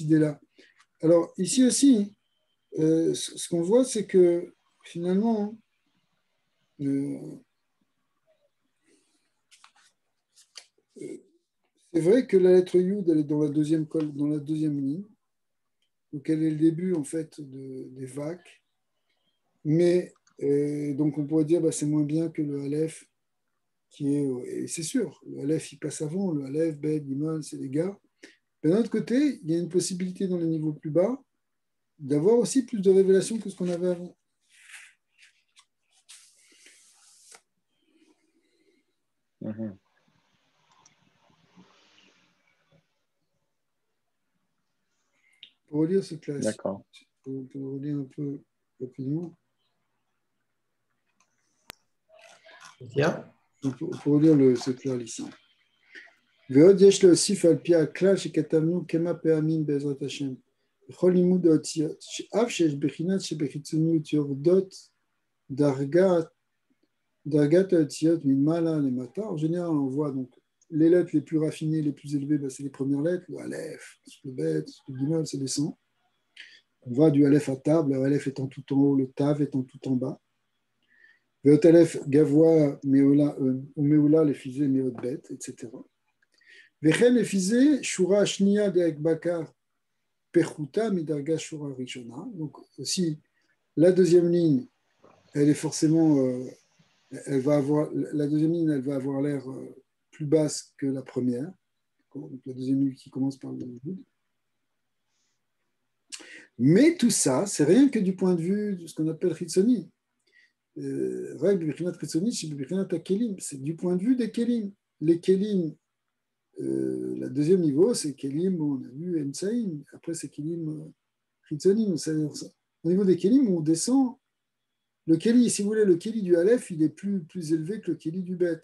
idée-là. Alors, ici aussi, ce qu'on voit, c'est que finalement, Euh, c'est vrai que la lettre Yud, elle est dans la deuxième ligne, donc elle est le début en fait des vagues, mais donc on pourrait dire bah, c'est moins bien que le Aleph et c'est sûr, le Aleph il passe avant, le Aleph, Bet, Gimel, c'est les gars. Mais d'un autre côté, il y a une possibilité dans les niveaux plus bas d'avoir aussi plus de révélations que ce qu'on avait avant. Mhm. Pour relire ce classique, D'accord. pour le relire un peu rapidement, Tiens. pour relire ce clair ici. ועוד יש להוסיף על פי הכלל שכתבנו כמה פעמים בעזרת השם בכל לימוד האותיות, שאף שיש בחינת שבחיצוניות יורדות דרגת האותיות ממעלה למטה. En général, on voit donc les lettres les plus raffinées, les plus élevées, ben, c'est les premières lettres, le Aleph, le Bet, le Gimel, ça descend. On va du Aleph à Tav, le Aleph étant tout en haut, le Tav étant tout en bas. Veot Aleph, Gavoa, Meoula, les Fizé, Meot Bet, etc. וכן לפי זה, שורה השנייה דאקבקה פחותה מדרגה שורה ראשונה. Donc aussi, la deuxième ligne, elle est forcément, la deuxième ligne, elle va avoir l'air plus basse que la première. Donc la deuxième ligne qui commence par le Yud. Mais tout ça, c'est rien que du point de vue de ce qu'on appelle Chitsoni. C'est du point de vue des Kelim. Les Kelim, la deuxième niveau, c'est Kelim, on a vu Emsaïm, après c'est Kelim Chitzonim. Au niveau des Kelim, on descend. Le Keli, si vous voulez, le Keli du Aleph, il est plus élevé que le Keli du Bet,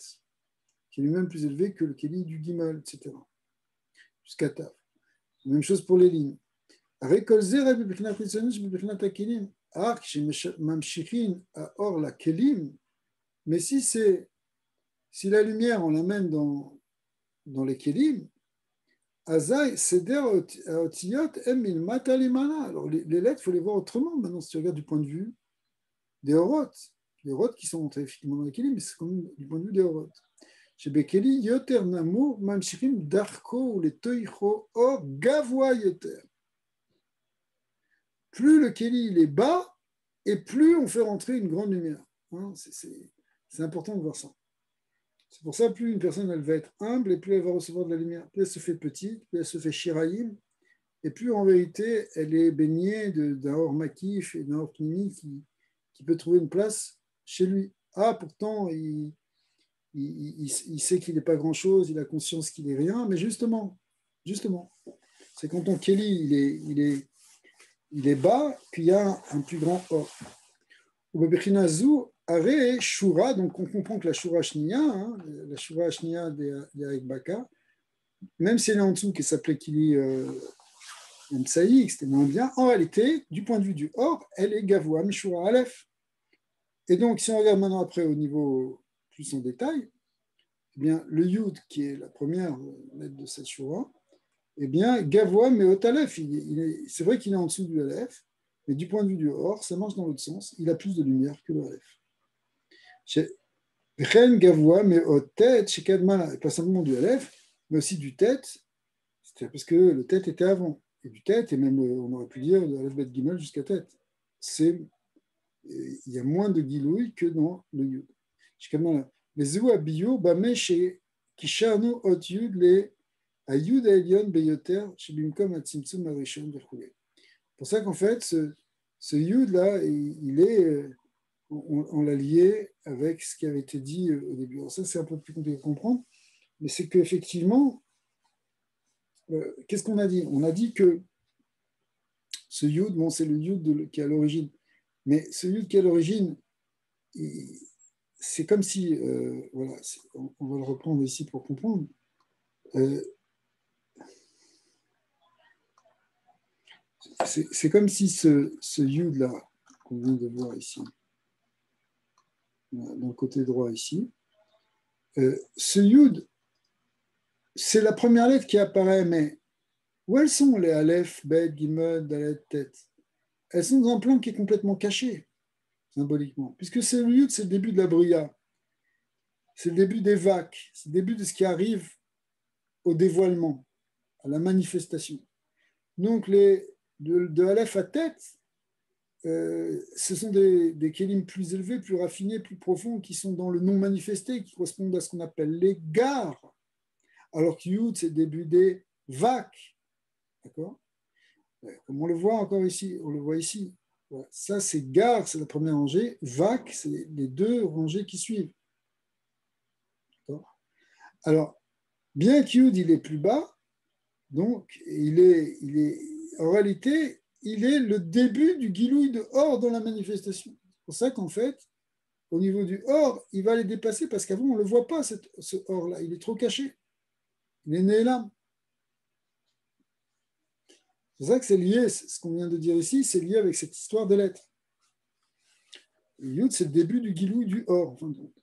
qui est lui-même plus élevé que le Keli du Gimel, etc. Jusqu'à Tav. Même chose pour les lignes. Mais si la lumière, on l'amène dans les Kelim, Azaï, Seder, Otiyot, Emil, Matalimana. Alors les lettres, il faut les voir autrement maintenant, si tu regardes du point de vue des Oroth. Les Oroth qui sont entrés effectivement dans les Kelim, mais c'est quand même du point de vue des Oroth. Chez Bekeli, Yoter Namur, Mamshirim, Darko, ou les Toicho, Or, Gavoa Yoter. Plus le Keli il est bas, et plus on fait rentrer une grande lumière. Hein, c'est important de voir ça. C'est pour ça que plus une personne elle va être humble et plus elle va recevoir de la lumière. Plus elle se fait petite, plus elle se fait shiraïm, et plus en vérité elle est baignée d'un or makif et d'un or pnimi qui peut trouver une place chez lui. Ah, pourtant, il sait qu'il n'est pas grand-chose, il a conscience qu'il n'est rien, mais justement, c'est quand ton Kelly il est bas qu'il y a un plus grand or. Shura, donc on comprend que la Shura Shniya, la Shura Shniya des Aikbaka, même si elle est en dessous, qui s'appelait Kili Mtsaï, c'était moins bien, en réalité, du point de vue du or, elle est Gavoa, Mishura Aleph. Et donc, si on regarde maintenant après au niveau plus en détail, eh bien, le Yud, qui est la première lettre de cette Shura, eh bien, Gavoa Meot Aleph, c'est vrai qu'il est en dessous du Aleph, mais du point de vue du or, ça marche dans l'autre sens, il a plus de lumière que le Aleph. Ren Gavoa Meot Tet, chez Kadmala, pas simplement du Aleph, mais aussi du Tet, c'est parce que le Tet était avant, et du Tet, et même on aurait pu dire de Aleph Bet Gimel jusqu'à Tet. Il y a moins de Gilouï que dans le Yud. Les Zou Abiyo, Bame chez Kishanu Ot Yud, les Ayud Elion Beyoter, chez Bimkom Atzimtzum Arishon, Verkoulé. C'est pour ça qu'en fait, ce Yud là, il est, on l'a lié avec ce qui avait été dit au début. Alors ça, c'est un peu plus compliqué à comprendre, mais c'est qu'effectivement, qu'est-ce qu'on a dit? On a dit que ce Yud, bon, c'est le Yud qui est à l'origine. Mais ce Yud qui est à l'origine, c'est comme si, voilà, on va le reprendre ici pour comprendre. C'est comme si ce Yud-là, qu'on vient de voir ici, dans le côté droit ici, ce Yud, c'est la première lettre qui apparaît, mais où elles sont les Aleph, Bet, Gimel, Dalet, Tet? Elles sont dans un plan qui est complètement caché. symboliquement. Puisque c'est le yud, c'est le début de la bria, c'est le début des vagues, c'est le début de ce qui arrive au dévoilement, à la manifestation. Donc, de Aleph à tête, ce sont des kélim plus élevés, plus raffinés, plus profonds, qui sont dans le non manifesté, qui correspondent à ce qu'on appelle les gares, alors que Yud, c'est le début des vagues. D'accord? Comme on le voit encore ici, on le voit ici. Voilà. Ça, c'est gare, c'est la première rangée. Vague, c'est les deux rangées qui suivent. D'accord? Alors, bien que Yud, il est plus bas, donc en réalité, il est le début du Gilouï de Or dans la manifestation. C'est pour ça qu'en fait, au niveau du Or, il va les dépasser parce qu'avant, on ne le voit pas, ce Or-là. Il est trop caché. Il est né là. C'est pour ça que c'est lié, ce qu'on vient de dire ici, c'est lié avec cette histoire de lettres. Yud, c'est le début du Gilouï du Or, en fin de compte.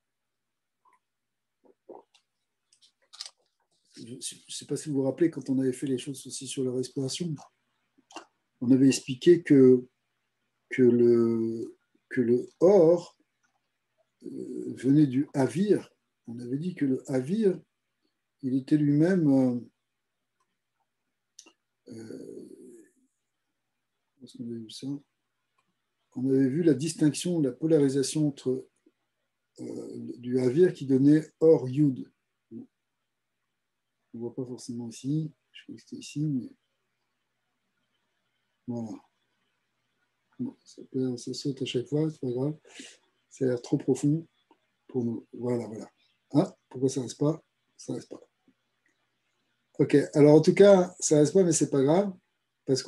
Je ne sais pas si vous vous rappelez, quand on avait fait les choses aussi sur la respiration, on avait expliqué que le Or venait du Havir. On avait dit que le Havir, il était lui-même... est-ce qu'on avait vu ça? On avait vu la distinction, la polarisation entre du Havir qui donnait Or Yud. On ne voit pas forcément ici. Je crois que c'était ici, mais voilà. Bon, ça saute à chaque fois, c'est pas grave. Ça a l'air trop profond pour nous. Voilà, voilà. Ah, pourquoi ça ne reste pas? Ça ne reste pas. Ok, alors en tout cas, ça ne reste pas, mais c'est pas grave, parce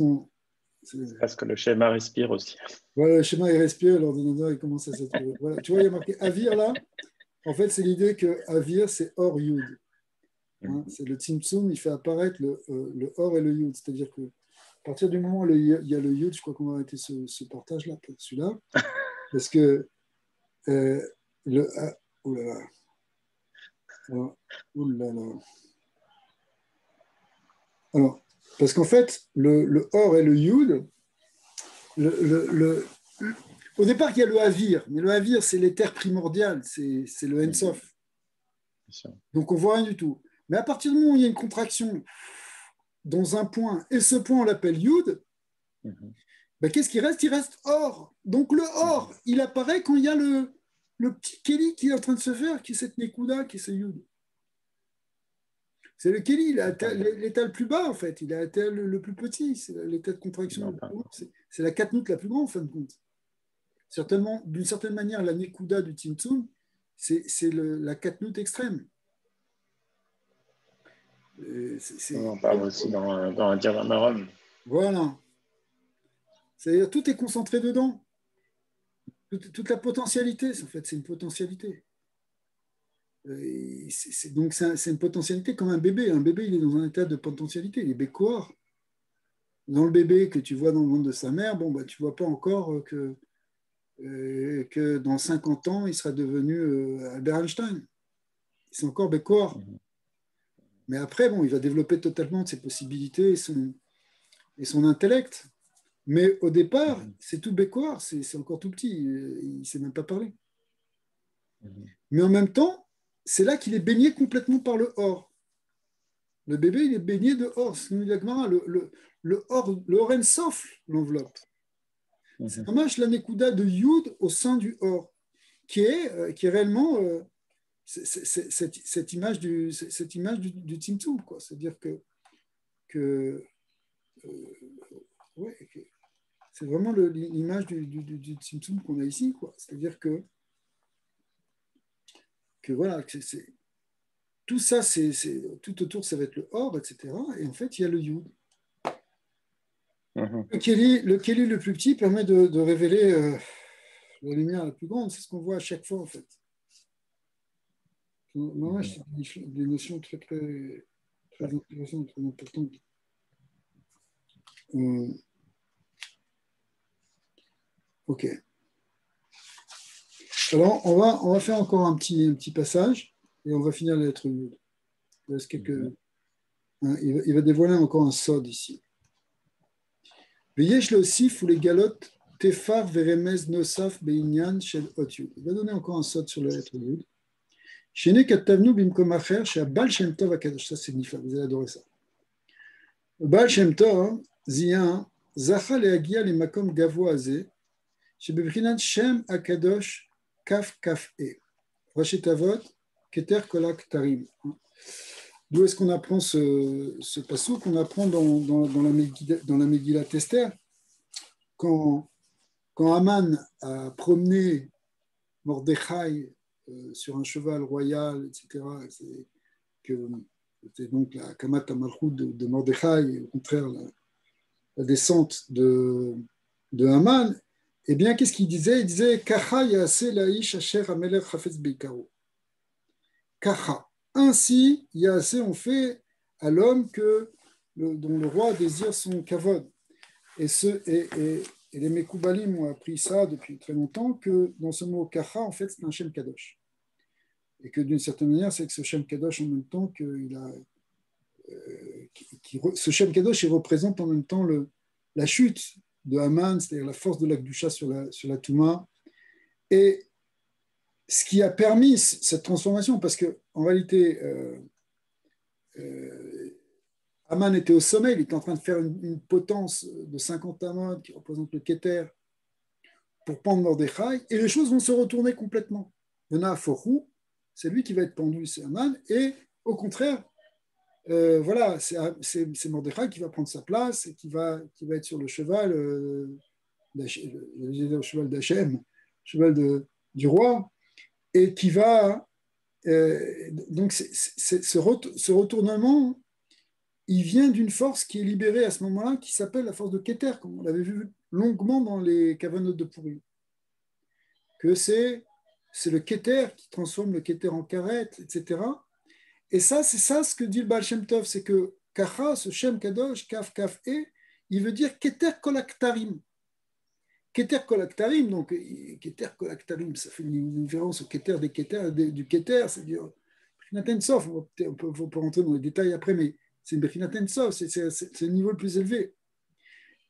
Parce que le schéma respire aussi. voilà, le schéma il respire, l'ordinateur il commence à saturer. Voilà. Tu vois, il y a marqué Avir là. En fait, c'est l'idée que Avir, c'est Or Yud. Hein, c'est le Tzimtzum, il fait apparaître le Or et le Yud. C'est-à-dire que à partir du moment où il y a le Yud, je crois qu'on va arrêter ce partage-là, celui-là, parce que oh là là. Alors, oh là là. Alors, parce qu'en fait, le Or et le Yud, au départ, il y a le Havir, mais le Havir, c'est l'éther primordial, c'est le Ensof. Donc, on ne voit rien du tout. Mais à partir du moment où il y a une contraction dans un point, et ce point, on l'appelle Yud, ben, qu'est-ce qui reste? Il reste Or. Donc, le Or, il apparaît quand il y a le petit Kéli qui est en train de se faire, qui est cette Nekuda, qui est ce Yud. C'est le Kéli, il a l'état le plus bas, en fait. Il a l'état le plus petit. C'est l'état de contraction le plus grand. C'est la katnout la plus grande, en fin de compte. Certainement, d'une certaine manière, la Nekuda du Tzimtzum, c'est la katnout extrême. On parle aussi dans un diagramme. Voilà. C'est-à-dire tout est concentré dedans. Toute la potentialité, en fait, c'est une potentialité. Donc, c'est une potentialité comme un bébé. Un bébé, il est dans un état de potentialité. Il est bécoir. Dans le bébé que tu vois dans le ventre de sa mère, bon, bah, tu ne vois pas encore que dans 50 ans, il sera devenu Albert Einstein. C'est encore bécoir. Mais après, bon, il va développer totalement ses possibilités et son intellect. Mais au départ, c'est tout bécoir, c'est encore tout petit. Il ne sait même pas parler. Mais en même temps, c'est là qu'il est baigné complètement par le Or. Le bébé, il est baigné de Or. Le Or, le Or Ensof l'enveloppe. C'est vraiment la Nekuda de Yud au sein du Or, qui est réellement cette image du Tzimtzum, quoi. C'est-à-dire que c'est vraiment l'image du Tzimtzum qu'on a ici, quoi. C'est-à-dire que voilà, tout ça, tout autour, ça va être le Or, etc. Et en fait, il y a le Yud. Le Kéli le plus petit permet de révéler la lumière la plus grande. C'est ce qu'on voit à chaque fois, en fait. C'est des notions très, très, très intéressantes, très importantes. Ok. Alors, on va faire encore un petit passage et on va finir la lettre Yud. Il reste il va dévoiler encore un sod ici. Veyesh le sif ou les galotes Tefar veremez nosaf beinyan shel ot yud. Il va donner encore un sot sur le lettre yud. Shene katavnu bimkom acher shel Baal Shem Tov HaKadosh. Ça, c'est Nifa, vous allez adorer ça. Le Baal Shem Tov, Ziyan, Zacha leagia le makom gavoa azeh, shebebchinat Shem HaKadosh kaf kaf e. Rachet avot, keter kolak tarim. D'où est-ce qu'on apprend ce passage qu'on apprend dans la Megillat Esther, quand Haman a promené Mordechai sur un cheval royal, etc., c'était donc la Kamat HaMalchut de Mordechai, et au contraire la descente de Haman, eh bien, qu'est-ce qu'il disait? Il disait Kacha ya'aseh la'ish asher hamelech chafetz beikaro. Kacha. Ainsi, ya'aseh, on fait à l'homme dont le roi désire son kavod. Et les Mekoubalim ont appris ça depuis très longtemps, que dans ce mot Kacha, en fait, c'est un Shem Kadosh. Et que d'une certaine manière, c'est que ce Shem Kadosh, en même temps, ce Shem Kadosh, il représente en même temps la chute de Haman, c'est-à-dire la force de la Kedusha sur la Touma. Et ce qui a permis cette transformation, parce qu'en réalité, Haman était au sommet, il était en train de faire une potence de 50 Amot qui représente le Keter pour pendre Mordechai, et les choses vont se retourner complètement. Vena Forou, c'est lui qui va être pendu, c'est Haman, et au contraire, voilà, c'est Mordechai qui va prendre sa place et qui va être sur le cheval, le cheval d'Hachem, cheval du roi, et qui va. Donc, ce retournement, il vient d'une force qui est libérée à ce moment-là, qui s'appelle la force de Keter, comme on l'avait vu longuement dans les Kavanot de Purim. Que c'est le Keter qui transforme le Keter en carrette, etc. Et c'est ça ce que dit le Baal Shem Tov, c'est que Kacha, ce Shem Kadosh, Kaf Kaf E, il veut dire Keter Kolaktarim. Keter Kolaktarim, donc Keter Kolaktarim, ça fait une référence au Keter des Keter, du Keter, c'est-à-dire Bechinaten Sof, on peut rentrer dans les détails après, mais c'est une Bechinaten Sof, c'est le niveau le plus élevé.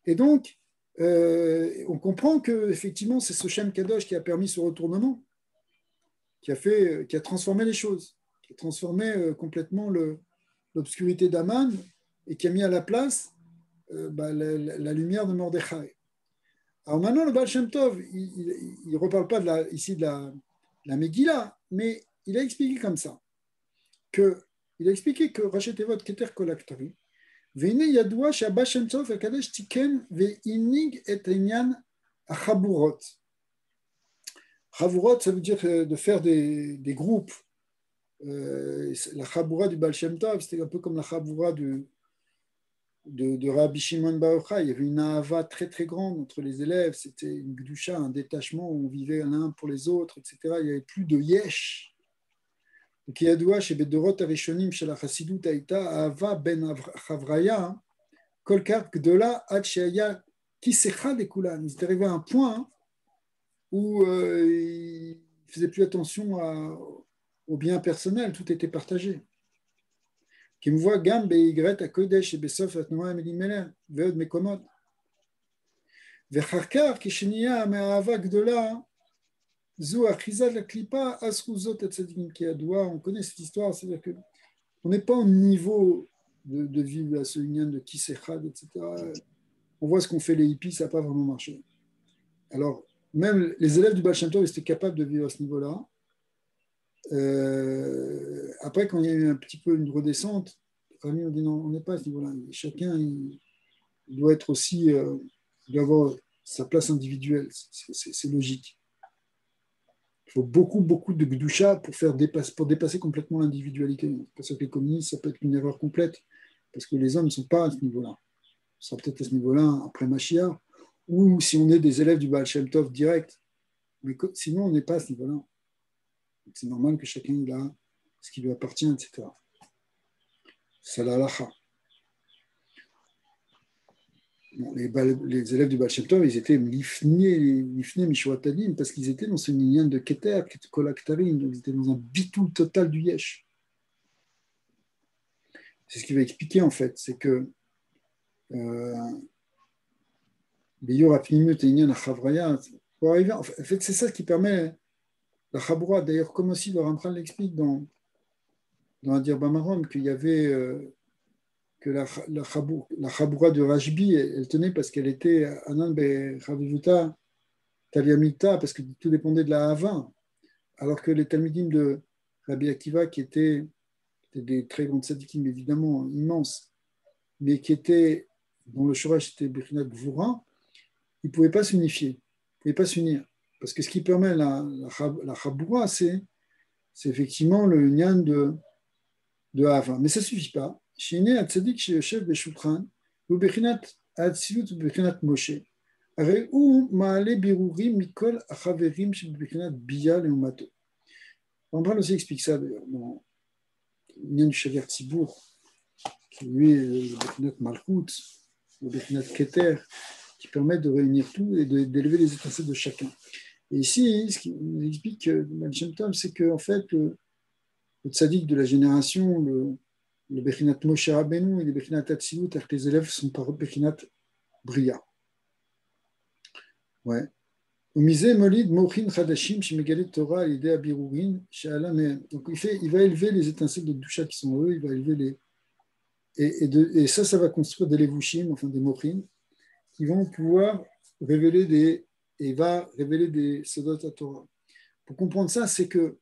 Et donc, on comprend qu'effectivement, c'est ce Shem Kadosh qui a permis ce retournement, qui a transformé les choses, qui a transformé complètement l'obscurité d'Aman et qui a mis à la place la lumière de Mordechai. Alors maintenant, le Baal Shem Tov, il ne reparle pas ici de la Megillah, mais il a expliqué comme ça, il a expliqué que Rachet Evot Keter Kolaktari, Veine Yadoua Shabbat Shem Tov Akadesh Tiken Veinig et Enyan Achaburot. Chavurot, ça veut dire de faire des groupes. La Chabura du Baal Shem Tov, c'était un peu comme la Chabura de Rabbi Shimon Bar Yochai. Il y avait une ahava très très grande entre les élèves, c'était une gdusha, un détachement où on vivait l'un pour les autres, etc. Il n'y avait plus de yesh. Donc il y a doua chez Bedorot Arishonim chez la Chassidut Haïta ahava ben Chavraya kolkar gdola ad sheaya kisecha de kulan. Ils étaient arrivés à un point où ils ne faisaient plus attention au bien personnel, tout était partagé. Qui me voit Gam Beigret à Kodesh et Besof à Noam Elimelech, Veod Mekomot. Vecharkar, Kishenia, Me'ava Gdola, Zo Achizad la Klipa, Asruzot et Tzadikim Kiadoua. On connaît cette histoire, c'est-à-dire qu'on n'est pas au niveau de vivre à ce union de Kisechad, etc. On voit ce qu'ont fait les hippies, ça n'a pas vraiment marché. Alors, même les élèves du Baal Shem Tov étaient capables de vivre à ce niveau-là. Après, quand il y a eu un petit peu une redescente, Rami a dit non, on n'est pas à ce niveau-là. Chacun il doit être aussi, il doit avoir sa place individuelle. C'est logique. Il faut beaucoup de gdusha pour dépasser complètement l'individualité. Parce que les communistes, ça peut être une erreur complète, parce que les hommes ne sont pas à ce niveau-là. On sera peut-être à ce niveau-là après Mashiach, ou si on est des élèves du Baal Shem Tov direct. Mais sinon, on n'est pas à ce niveau-là. C'est normal que chacun il a ce qui lui appartient, etc. C'est la halacha. Bon, les élèves du Baal Shem Tov, ils étaient lifnei mishwatadim parce qu'ils étaient dans ce minyan de keter, kolaktarim, donc ils étaient dans un bitoul total du yesh. C'est ce qu'il va expliquer en fait, c'est que Biur Apnimut et Inyan Achavraya. Pour arriver, en fait, c'est ça qui permet la Chaboura. D'ailleurs, comme aussi le Ramchal l'explique dans Adir Bamarom, qu'il y avait que la Chaboura de Rajbi, elle tenait parce qu'elle était Anan Be Chavivuta Taliamita, parce que tout dépendait de la Hava. Alors que les Talmidim de Rabbi Akiva, qui étaient des très grandes tzadikim, évidemment, immenses, mais dont le Shorash était Bechinat Gvura, ils ne pouvaient pas s'unifier, ils ne pouvaient pas s'unir. Parce que ce qui permet la Chaboura, c'est effectivement le Nyan de Hava. Mais ça ne suffit pas. Shine Atzadik, chez le chef Beshulchan, ou Bechinat Atzilut ou Bechinat Moshe. Areu Maale Birurim Mikol Achaverim chez Bechinat Bia Leumato. On va aussi expliquer ça d'ailleurs dans Nyan du Shaver Tzibour, qui lui est le Bechinat Malchut, le Bechinat Keter, qui permet de réunir tout et d'élever les étincelles de chacun. Et ici, ce qui nous explique Baal Shem Tov, c'est qu'en fait, le tzaddik de la génération, le Bechinat Moshe Rabbeinu et le Bechinat Atzilut, avec les élèves sont par Bechinat Bria. Ouais. Umisé Molid Mochin Chadashim Shemegalit Torah l'idée Abirurin She'ala Mehem. Donc il va élever les étincelles de Dusha qui sont eux, il va élever les. Et ça va construire des Levushim, enfin des Mochin, qui vont pouvoir révéler des Sodot à Torah. Pour comprendre ça, c'est que,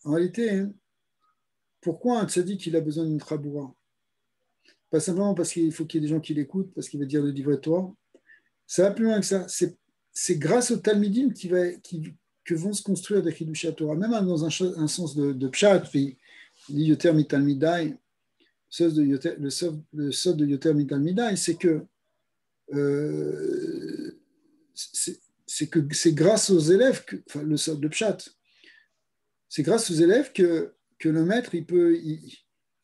en réalité, pourquoi un tzaddik il a besoin d'une Chaboura? Pas simplement parce qu'il faut qu'il y ait des gens qui l'écoutent, parce qu'il va dire le livre Torah. Ça va plus loin que ça. C'est grâce au Talmidim que vont se construire des Chidushei Torah, même dans un sens de Pshat, puis il dit Yoter Mitalmidai, le sod de Yoter Mitalmidai, c'est que c'est grâce aux élèves, le sod de Pshat, c'est grâce aux élèves que le maître il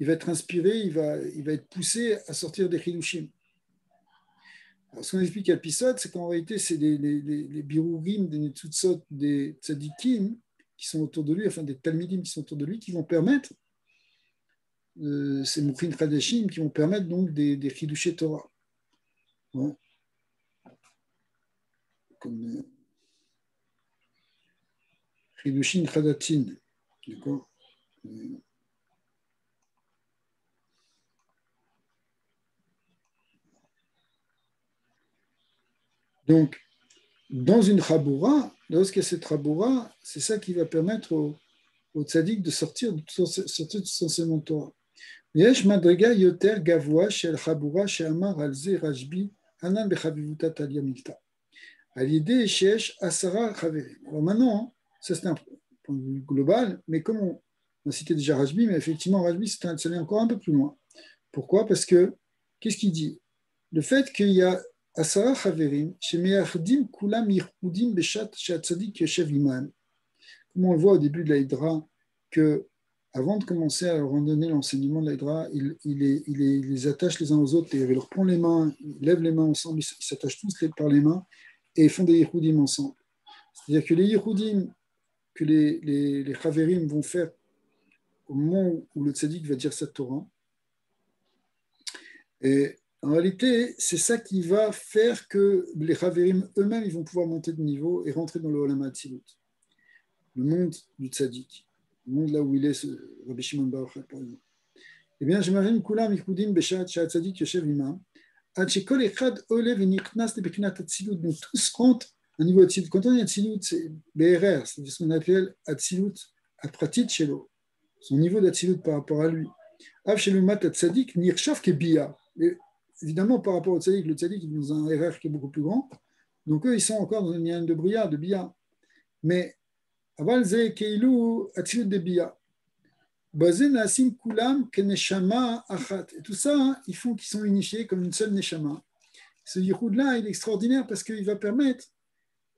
va être inspiré, il va être poussé à sortir des Chidushim. Alors, ce qu'on explique à Pisot, c'est qu'en réalité, c'est les birurim, des netzutzot, des tzadikim qui sont autour de lui, enfin des talmidim qui sont autour de lui, qui vont permettre, ces mouchin chadashim, qui vont permettre donc des chidushei Torah. Ouais. Comme chidushin chadatin. D'accord. Donc, dans une chaboura, lorsqu'il y a cette chaboura, c'est ça qui va permettre au tzaddik de sortir de tout son enseignement Torah. Yesh madrega yoter gavoa shel chaboura she'amar al ze rajbi anan bechavivuta talia milta. À l'idée sheesh asara chaverim. Alors maintenant, ça c'est un point de vue global, mais comme on a cité déjà Rajbi, mais effectivement Rajbi c'est allé encore un peu plus loin. Pourquoi? Parce que, qu'est-ce qu'il dit? Le fait qu'il y a Asara Chaverim, Shemeyachdim Kulam Yichudim Beshat Shatzadik Yoshev Iman. Comme on le voit au début de l'Aïdra, que avant de commencer à leur donner l'enseignement de l'Aïdra, il les attache les uns aux autres, il leur prend les mains, il lève les mains ensemble, ils s'attachent tous par les mains et ils font des Yichudim ensemble. C'est-à-dire que les Yichudim que les Chaverim vont faire au moment où le Tzadik va dire sa Torah, et en réalité, c'est ça qui va faire que les Chaverim eux-mêmes ils vont pouvoir monter de niveau et rentrer dans le Olam HaAtzilut, le monde du Tzadik, le monde là où il est, ce Rabbi Shimon Bar Yochai, par exemple. Eh bien, j'imagine Kulam Yichudim Beshat Shatzadik Yoshev Imam, Ad Shekol Echad Olev Nichnas Lebechinat Atzilut, donc tous rentrent à un niveau Atzilut. Quand on dit Atzilut, c'est BRR, c'est ce qu'on appelle Atzilut Apratit Shelo, son niveau d'Atzilut par rapport à lui. Av Shelumat Atzadik Nirshaf Kebia. Évidemment, par rapport au tzaddik, le tzaddik est dans un RR qui est beaucoup plus grand. Donc, eux, ils sont encore dans une ligne de bria, de bia. Mais, aval ze keilu atzilut de bia. Bazé nasim kulam keneshama achat. Et tout ça, hein, ils font qu'ils sont unifiés comme une seule neshama. Ce yichud-là, il est extraordinaire parce qu'il va permettre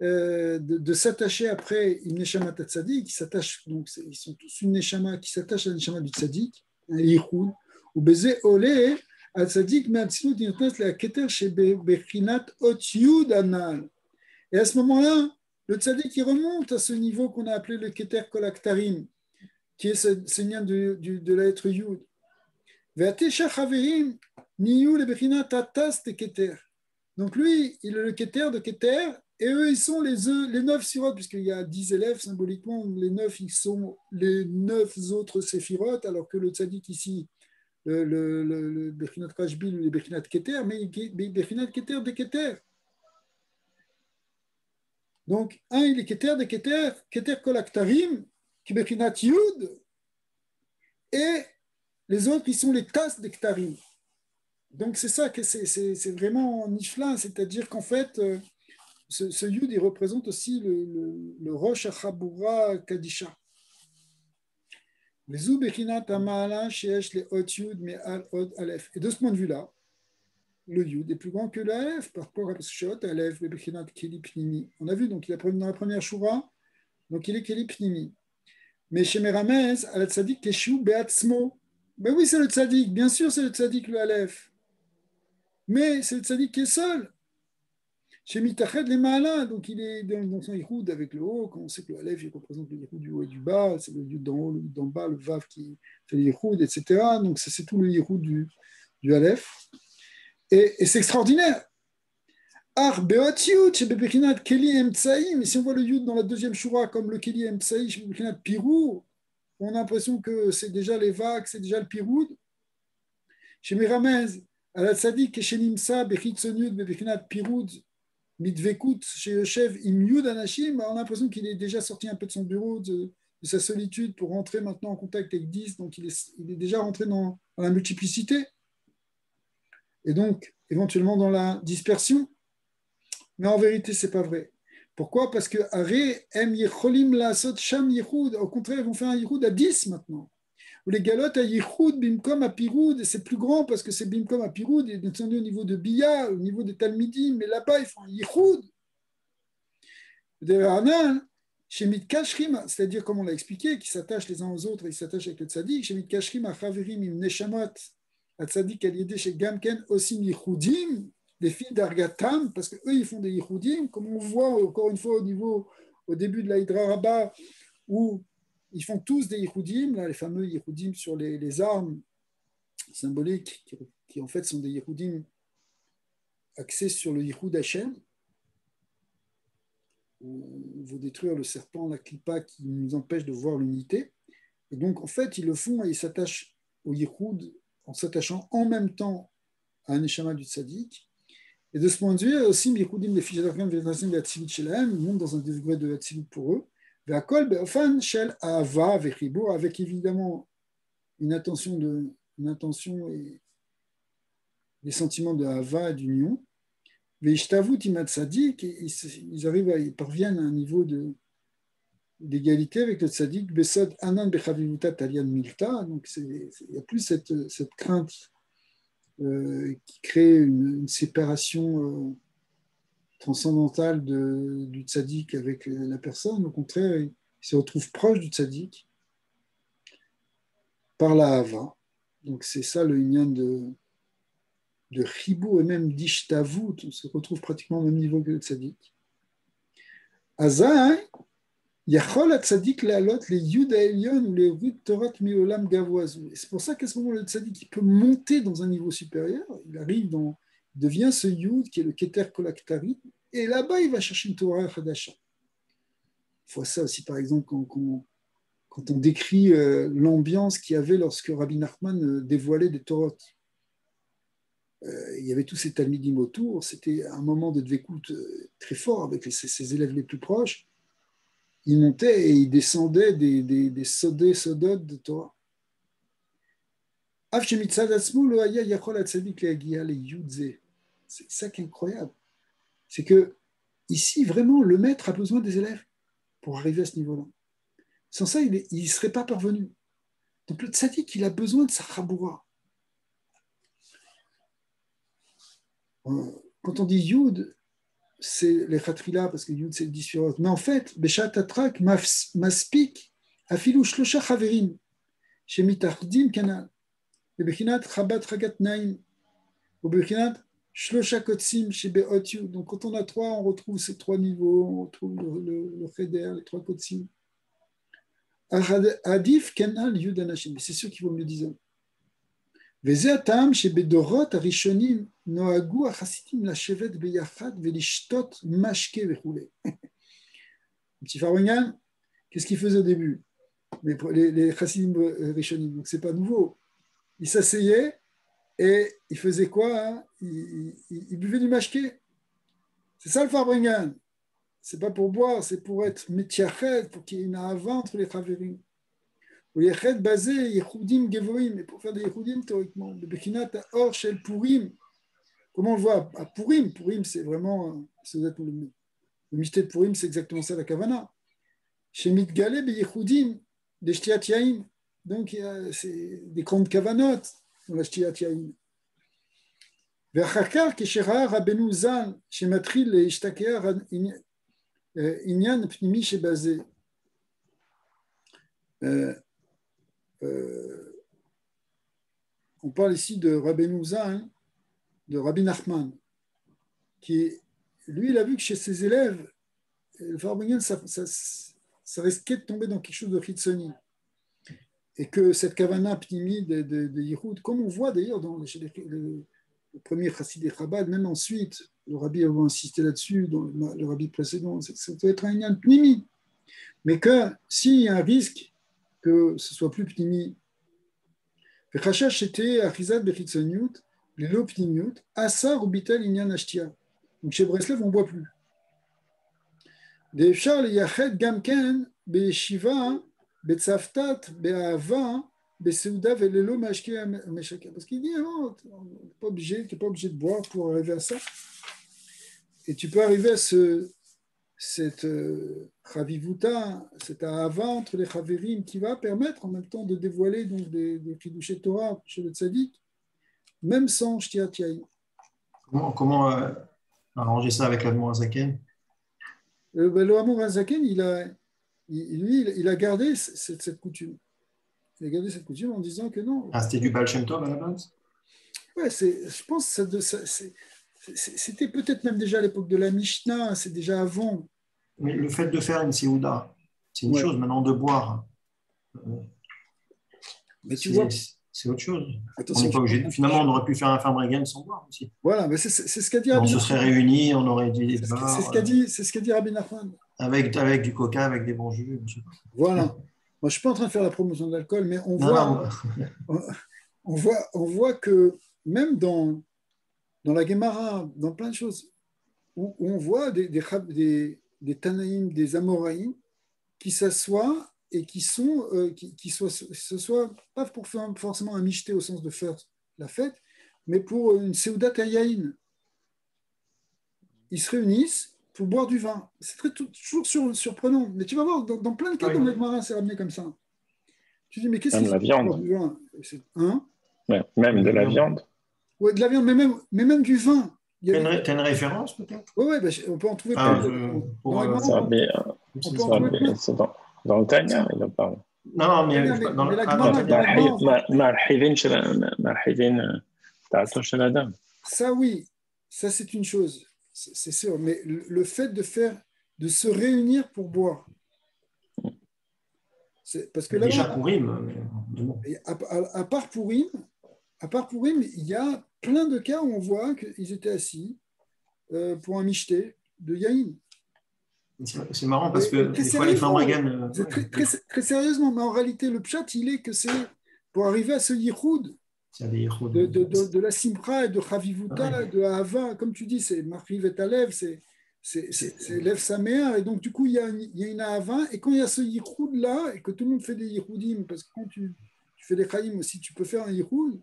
de s'attacher après une neshama tzaddik, qui s'attache, donc ils sont tous une neshama qui s'attache à la neshama du tzaddik, un yichud, ou bazé olé. Et à ce moment-là, le tzaddik qui remonte à ce niveau qu'on a appelé le keter kolaktarim, qui est ce lien de la lettre yud. Donc lui, il est le Keter de Keter, et eux, ils sont les 9 Sirot, puisqu'il y a 10 élèves symboliquement, les 9, ils sont les 9 autres Séphirot, alors que le Tzadik ici, le Bechinat Rashbil ou le Bechinat Keter, mais Bechinat Keter de Keter. Donc, il est Keter de Keter, Keter Kolaktarim, qui Bechinat Yud, et les autres, ils sont les tasses de Ktarim. Donc, c'est ça que c'est vraiment Nifla, c'est-à-dire qu'en fait, ce Yud, il représente aussi le Rosh Achabura Kadisha. Les Bechinat Amala Sheesh les Hot Yud Me'al Od Aleph. Et de ce point de vue-là, le Yud est plus grand que l'Aleph par rapport à Shot Aleph Bechinat Keli Pnimi. On a vu, donc il a dans la première Shura, donc il est Keli Pnimi. Mais chez Meramez, à la Tzadik Keshu Beatzmo. Ben oui, c'est le Tzadik, bien sûr, c'est le Tzadik le Aleph. Mais c'est le Tzadik qui est seul. Chez Mitached les Ma'ala, donc il est dans son Yihoud avec le haut, quand on sait que le Aleph il représente le Yihoud du haut et du bas, c'est le Yud d'en haut, le Yud d'en bas, le Vav qui fait le Yihoud, etc. Donc c'est tout le Yihoud du Aleph. Et c'est extraordinaire. Ar Beot Yud, chez Bebechinat Keli Emtsaï, mais si on voit le Yud dans la deuxième Shura comme le Keli Emtsaï, chez Bebechinat Pirou, on a l'impression que c'est déjà les vagues, c'est déjà le Piroud. Chez Meramez, à la Tzadik, chez Nimsa, Bechitzon Yud, Bebechinat Piroud, Mitvekut chez Yoshev Imyud Anashim, on a l'impression qu'il est déjà sorti un peu de son bureau, de sa solitude pour rentrer maintenant en contact avec 10, donc il est déjà rentré dans la multiplicité et donc éventuellement dans la dispersion. Mais en vérité, ce n'est pas vrai. Pourquoi ? Parce que Are Em Yecholim Lasot Sham Yichud, au contraire, ils vont faire un Yichud à 10 maintenant. Ou les galotes à Yichud, Bimkom à Piroud, c'est plus grand parce que c'est Bimkom à Piroud, il est descendu au niveau de Bia, au niveau des Talmidim, mais là-bas, ils font un Yichud. Chez Mitkashrim, c'est-à-dire comme on l'a expliqué, qui s'attachent les uns aux autres, ils s'attachent avec le tzaddik, chez Mitkashrim, à Chaverim, im Neshamot, à tzaddik, à l'idée chez Gamken, aussi Yichudim, des filles d'Argatam, parce qu'eux, ils font des Yichudim, comme on voit encore une fois au début de la Hydra Rabbah, où ils font tous des Yichudim, là, les fameux Yichudim sur les armes symboliques, qui en fait sont des Yichudim axés sur le Yichud Hashem. On veut détruire le serpent, la clipa qui nous empêche de voir l'unité. Et donc, en fait, ils le font et ils s'attachent au Yichud en s'attachant en même temps à un Neshama du Tzaddik. Et de ce point de vue, aussi, Yichudim, les fiches d'Arkam, ils montent dans un degré de Hatzilut pour eux. Avec évidemment une intention et des sentiments de Hava et d'union. Ils parviennent à un niveau d'égalité avec le tzaddik. Besod anan bechavivuta talian milta. Donc il n'y a plus cette crainte qui crée une séparation transcendantale du tzaddik avec la personne. Au contraire, il se retrouve proche du tzaddik par la hava. Donc c'est ça le inyan de Chibou et même d'Ishtavut, on se retrouve pratiquement au même niveau que le tzaddik. Azaï, Yachol tzaddik le'alot les Yud ha'elyon ou les Rut Torah miolam gavoazou. C'est pour ça qu'à ce moment le tzaddik il peut monter dans un niveau supérieur, il devient ce Yud qui est le Keter Kolaktari, et là-bas il va chercher une Torah Chadasha. Il faut ça aussi par exemple quand on décrit l'ambiance qu'il y avait lorsque Rabbi Nachman dévoilait des Torot. Il y avait tous ces talmidim autour, c'était un moment de dvekout très fort avec ses élèves les plus proches. Il montait et il descendait des sodot de Torah. C'est ça qui est incroyable. C'est que ici, vraiment, le maître a besoin des élèves pour arriver à ce niveau-là. Sans ça, il ne serait pas parvenu. Donc le tzaddik, il a besoin de sa chaboura. Quand on dit Yud, c'est les Khatrila, parce que Yud, c'est le 10 Sfirot. Mais en fait, Beshat Atrak, Maspik, Afilou Shlosha Chaverim, chez Mitardim Kanal, Bechinat Chabat Chagat Naim, ou Bechinat Shlosha Kotsim, chez Beot Yud. Donc quand on a 3, on retrouve ces 3 niveaux, on retrouve le Cheder, les 3 Kotsim. Adif Kanal Yud Anashim. C'est sûr qu'il vaut mieux 10 ans. וזה הטעם שבדורות הראשונים נוהגו החסידים לשבת ביחד ולשתות משקה וכולי. Petit Farbangan, qu'est-ce qu'il faisait au début? Les chassidim rishonim, donc c'est pas nouveau. Ils s'asseyaient et ils faisaient quoi, hein? Ils buvaient du mashké. C'est ça le Farbangan. C'est pas pour boire, c'est pour être métiachet, pour qu'il y ait une ahava entre les chaverim. Ou les chet basé yehudim gevoim, mais pour faire des yehudim théoriquement. Le bekinat or shel purim. Comment on le voit à Purim? Purim, c'est vraiment, le mishté de Purim, c'est exactement ça la kavana. Chez Mitgalé, Yehudim, des Shtiat Yain. Donc, c'est des grandes kavanot dans la Shtiat Yain. ואחר כשראה רבנו ז"ל שמתחיל להשתכח עניין פנימי שבזה. On parle ici de Rabbeinu Zal, de Rabbi Nachman, qui, lui, il a vu que chez ses élèves, le Farbangan, ça risquait de tomber dans quelque chose de Hitzoni. Et que cette kavana pnimi de Yihoud, comme on voit d'ailleurs chez le premier chassid des Chabad, même ensuite, le rabbi a insisté là-dessus, dans le rabbi précédent, ça doit être un lien pnimi. Mais que s'il y a un risque que ce soit plus pnimi, Vechashash était achizat bechitzoniut, lilo pnimiut, asar ou bitel inyan ashtia. Donc chez Breslev, on ne boit plus. De'efshar liyached gamken be'yeshiva, be'tzaftat, be'ahava, be'seuda ve'lelo mashke meshaka. Parce qu'il dit, oh, tu n'es pas obligé de boire pour arriver à ça. Et tu peux arriver à cette chavivuta, cette ahava entre les chaverim qui va permettre en même temps de dévoiler donc des chidushé Torah chez le tzaddik, même sans shtiat yain. Comment arranger ça avec l'Admor Hazaken? Le Admor Hazaken, il a gardé cette coutume. Il a gardé cette coutume en disant que non. Ah, c'était du Baal Shem Tov à la base? Ouais, je pense que c'était peut-être même déjà à l'époque de la Mishnah, c'est déjà avant. Mais le fait de faire une Seouda, c'est une chose, maintenant de boire. Mais tu vois, c'est autre chose. Attention, on n'est pas obligé. Finalement, on aurait pu faire un Farbregen sans boire aussi. Voilà, mais c'est ce qu'a dit Rabbi Nachman. On se serait réunis, on aurait dit. C'est ce qu'a dit Rabbi Nachman. Avec du coca, avec des bons jus. Voilà. Moi, je ne suis pas en train de faire la promotion de l'alcool, mais on voit que même dans la Gemara, dans plein de choses, où on voit des Tanaïm, des Amoraïm qui s'assoient et qui s'assoient pas pour faire forcément un michté au sens de faire la fête, mais pour une Seudat Yaïn. Ils se réunissent pour boire du vin. C'est toujours surprenant. Mais tu vas voir, dans plein de cas, dans les marins, c'est ramené comme ça. Tu dis, mais qu'est-ce qu'il faut boire du vin? Même de la viande. Oui, de la viande, mais même du vin. Tu as une référence peut-être? Oui, on peut en trouver c'est dans le Tanya, il en parle. Non, mais ça, oui, ça c'est une chose, c'est sûr. Mais le fait de se réunir pour boire, parce que là, déjà Purim. À part Purim, il y a plein de cas où on voit qu'ils étaient assis pour un michté de Yaïn. C'est marrant parce que des fois les Farbregen. Très sérieusement, mais en réalité, le pshat, il est que c'est pour arriver à ce yichoud de la simcha et de chavivuta, de ahava, comme tu dis, c'est marriv et alev, c'est lev saméa, et donc du coup, il y a une ahava, et quand il y a ce yichoud là, et que tout le monde fait des yichoudim, parce que quand tu fais des chaïm aussi, tu peux faire un yichoud.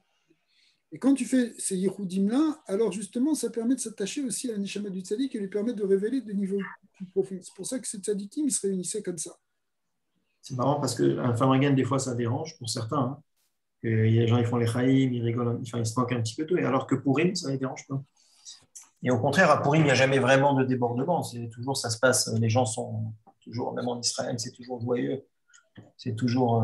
Et quand tu fais ces yichoudim-là, alors justement, ça permet de s'attacher aussi à la neshama du tzaddik et lui permet de révéler des niveaux plus profonds. C'est pour ça que ces tzaddikim, ils se réunissaient comme ça. C'est marrant parce qu'un Farbregen, des fois, ça dérange pour certains. Hein. Les gens, ils font les chaïm, ils rigolent, ils se moquent un petit peu tout. Alors que Purim, ça ne les dérange pas. Et au contraire, à Purim, il n'y a jamais vraiment de débordement. C'est toujours, ça se passe, les gens sont toujours, même en Israël, c'est toujours joyeux. C'est toujours...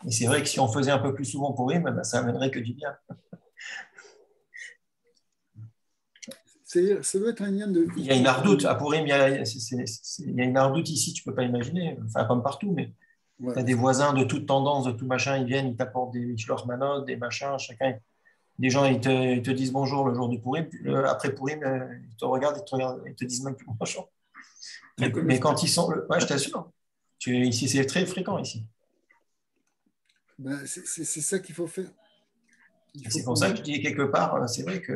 Et c'est vrai que si on faisait un peu plus souvent Purim, ben, ça amènerait que du bien. Ça doit être un lien de... Il y a une ardoute. À Purim, il y a une ardoute ici, tu ne peux pas imaginer. Enfin, comme partout, mais tu as des voisins de toute tendance, de tout machin, ils viennent, ils t'apportent des Mishloach Manot, des machins, chacun des gens ils te disent bonjour le jour du Purim, après Purim, ils te regardent, ils te disent même plus bonjour. Mais quand ils sont, ouais, je t'assure, ici c'est très fréquent ici. Ben, c'est ça qu'il faut faire. C'est pour ça que je dis quelque part, c'est vrai que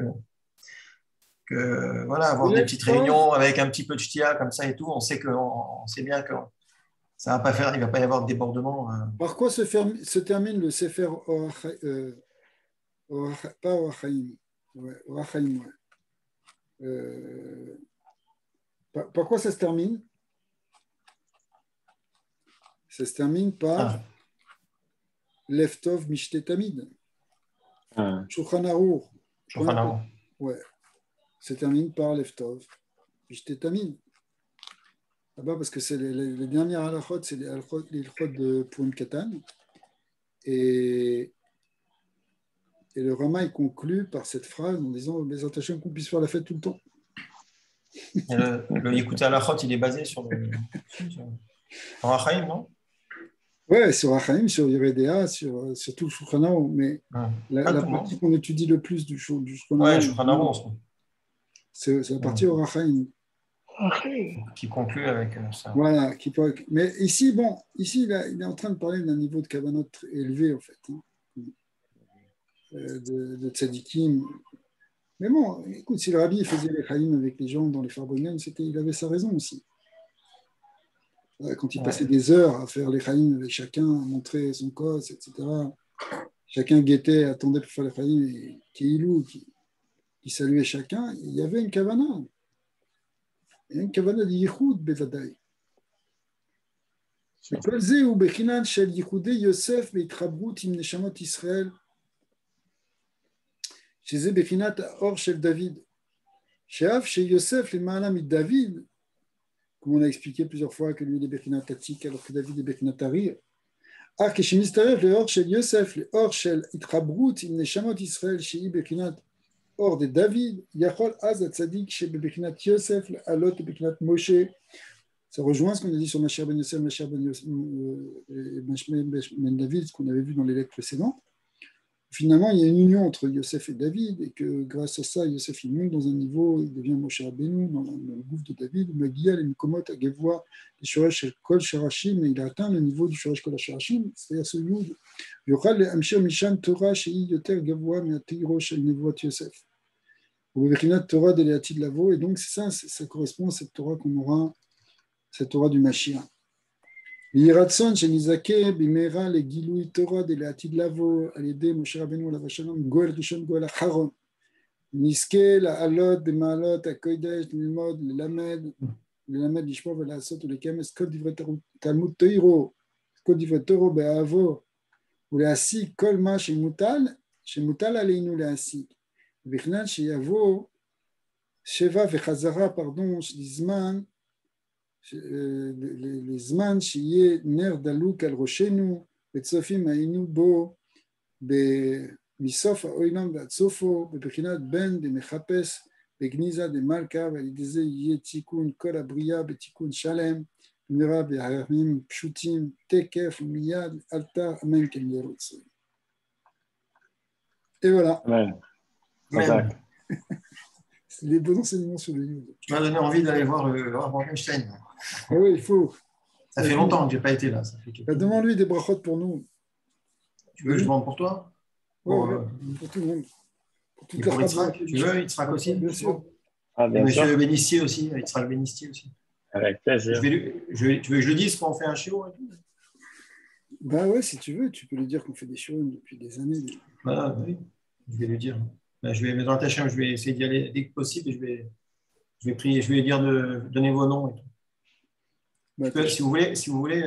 voilà, avoir Et des petites réunions avec un petit peu de ch'tia comme ça et tout, on sait bien que ça va pas faire, il va pas y avoir de débordement. par quoi se termine le Sefer pas Orachaim, ouais, Orachaim, ouais. Par quoi ça se termine? Ça se termine par Leftov Mishte Tamid. Shulchan Aruch. Ouais. Ça termine par Leftov Mishte Tamid. Là-bas, parce que c'est les dernières halachot, c'est les halachot de Purim Katan. Et le Rama est conclu par cette phrase en disant les attachés qu'on puisse faire la fête tout le temps. Et le Yekouté Halachot, il est basé sur Rachaim, non? Ouais, sur Rachaim, sur Yeredea, sur tout le Shulchan Aruch, mais la partie qu'on étudie le plus du Shulchan Aruch, c'est la partie au Rachaim. Qui conclut avec ça. Voilà, mais ici, il est en train de parler d'un niveau de kavanot élevé, en fait, hein, de tzadikim. Mais bon, écoute, si le rabbi faisait les chaim avec les gens dans les farbonien, il avait sa raison aussi. Quand il passait des heures à faire les chaim avec chacun, à montrer son cos, etc., chacun guettait, attendait pour faire les chaim, et qui saluait chacun, il y avait une kavana. Il y a une kavana de yichud, bevadaï. וכל זה הוא בחינת של ייחודי יוסף בהתחברות עם נשמות ישראל, שזה בחינת האור של דוד, שאף שיוסף למעלה מדוד, comme on a expliqué plusieurs fois que lui il est בחינת עתיק alors que David est בחינת אריה, אך כשמצטרף לאור של יוסף, לאור של התחברות עם נשמות ישראל שהיא בחינת אור דוד, יכול אז הצדיק שבבחינת יוסף לעלות לבחינת משה. Ça rejoint ce qu'on a dit sur Mashiach ben Yosef, Mashiach ben David, ce qu'on avait vu dans les lettres précédentes. Finalement, il y a une union entre Yosef et David, et que grâce à ça, Yosef il monte dans un niveau, il devient Moshe Rabbeinu dans le gouffre de David, Magia, les Mikomot, Agevoa, les Shoresh Kol Sharashim, et il a atteint le niveau du Shoresh Kol Sharashim, c'est-à-dire ce Yud. Yochal le Amshir Mishan Torah, Shei Yoter Gavoa, Meatiro Shel Nevoat Yosef. Ou Bechinat Torah de Leatid Lavo, et donc c'est ça correspond à cette Torah qu'on aura. Cette Torah du Mashiach. Yiratson shenizake bimera le gilui Torah de l'atid lavo al yedei Moshe Rabbeinu alav hashalom goel rishon goel acharon niske la'alot b'ma'alot hakodesh lilmod lelamed lishmor ולעשות ולקיימס כל דברי תלמוד תוירו כל דברי תורו באהבו ולהשיג כל מה שמוטל עלינו להשיג ובכלל שיבוא שבע וחזרה לזמן לזמן שיהיה נר דלוק על ראשנו וצופים היינו בו מסוף העולם ועד סופו בבחינת בן דמחפש בגניזה דמלכה ועל ידי זה יהיה תיקון כל הבריאה בתיקון שלם במהרה בימים פשוטים תקף ומיד אלתר אמן כן יהיה רצוי. Et voilà. Amen. C'est les bons enseignements sur le Yud. Tu m'as donné envie d'aller voir le Morgenstein. Ah oui, il faut. Ça fait longtemps que je n'ai pas été là. Demande-lui des brachot pour nous. Tu veux que je demande pour toi? Pour tout le monde. Et pour Yitzhak, tu veux Yitzhak aussi? Bien sûr. Ah, bien Monsieur sûr. Bénistier aussi, Yitzhak Bénistier aussi. Avec plaisir. Tu veux que je le dise quand on fait un chiot et tout? Bah ouais, si tu veux, tu peux lui dire qu'on fait des choses depuis des années. Voilà, oui, je vais lui dire. Je vais me rattacher, je vais essayer d'y aller dès que possible et je vais prier, je vais lui dire de donner vos noms et tout. Bah, si vous voulez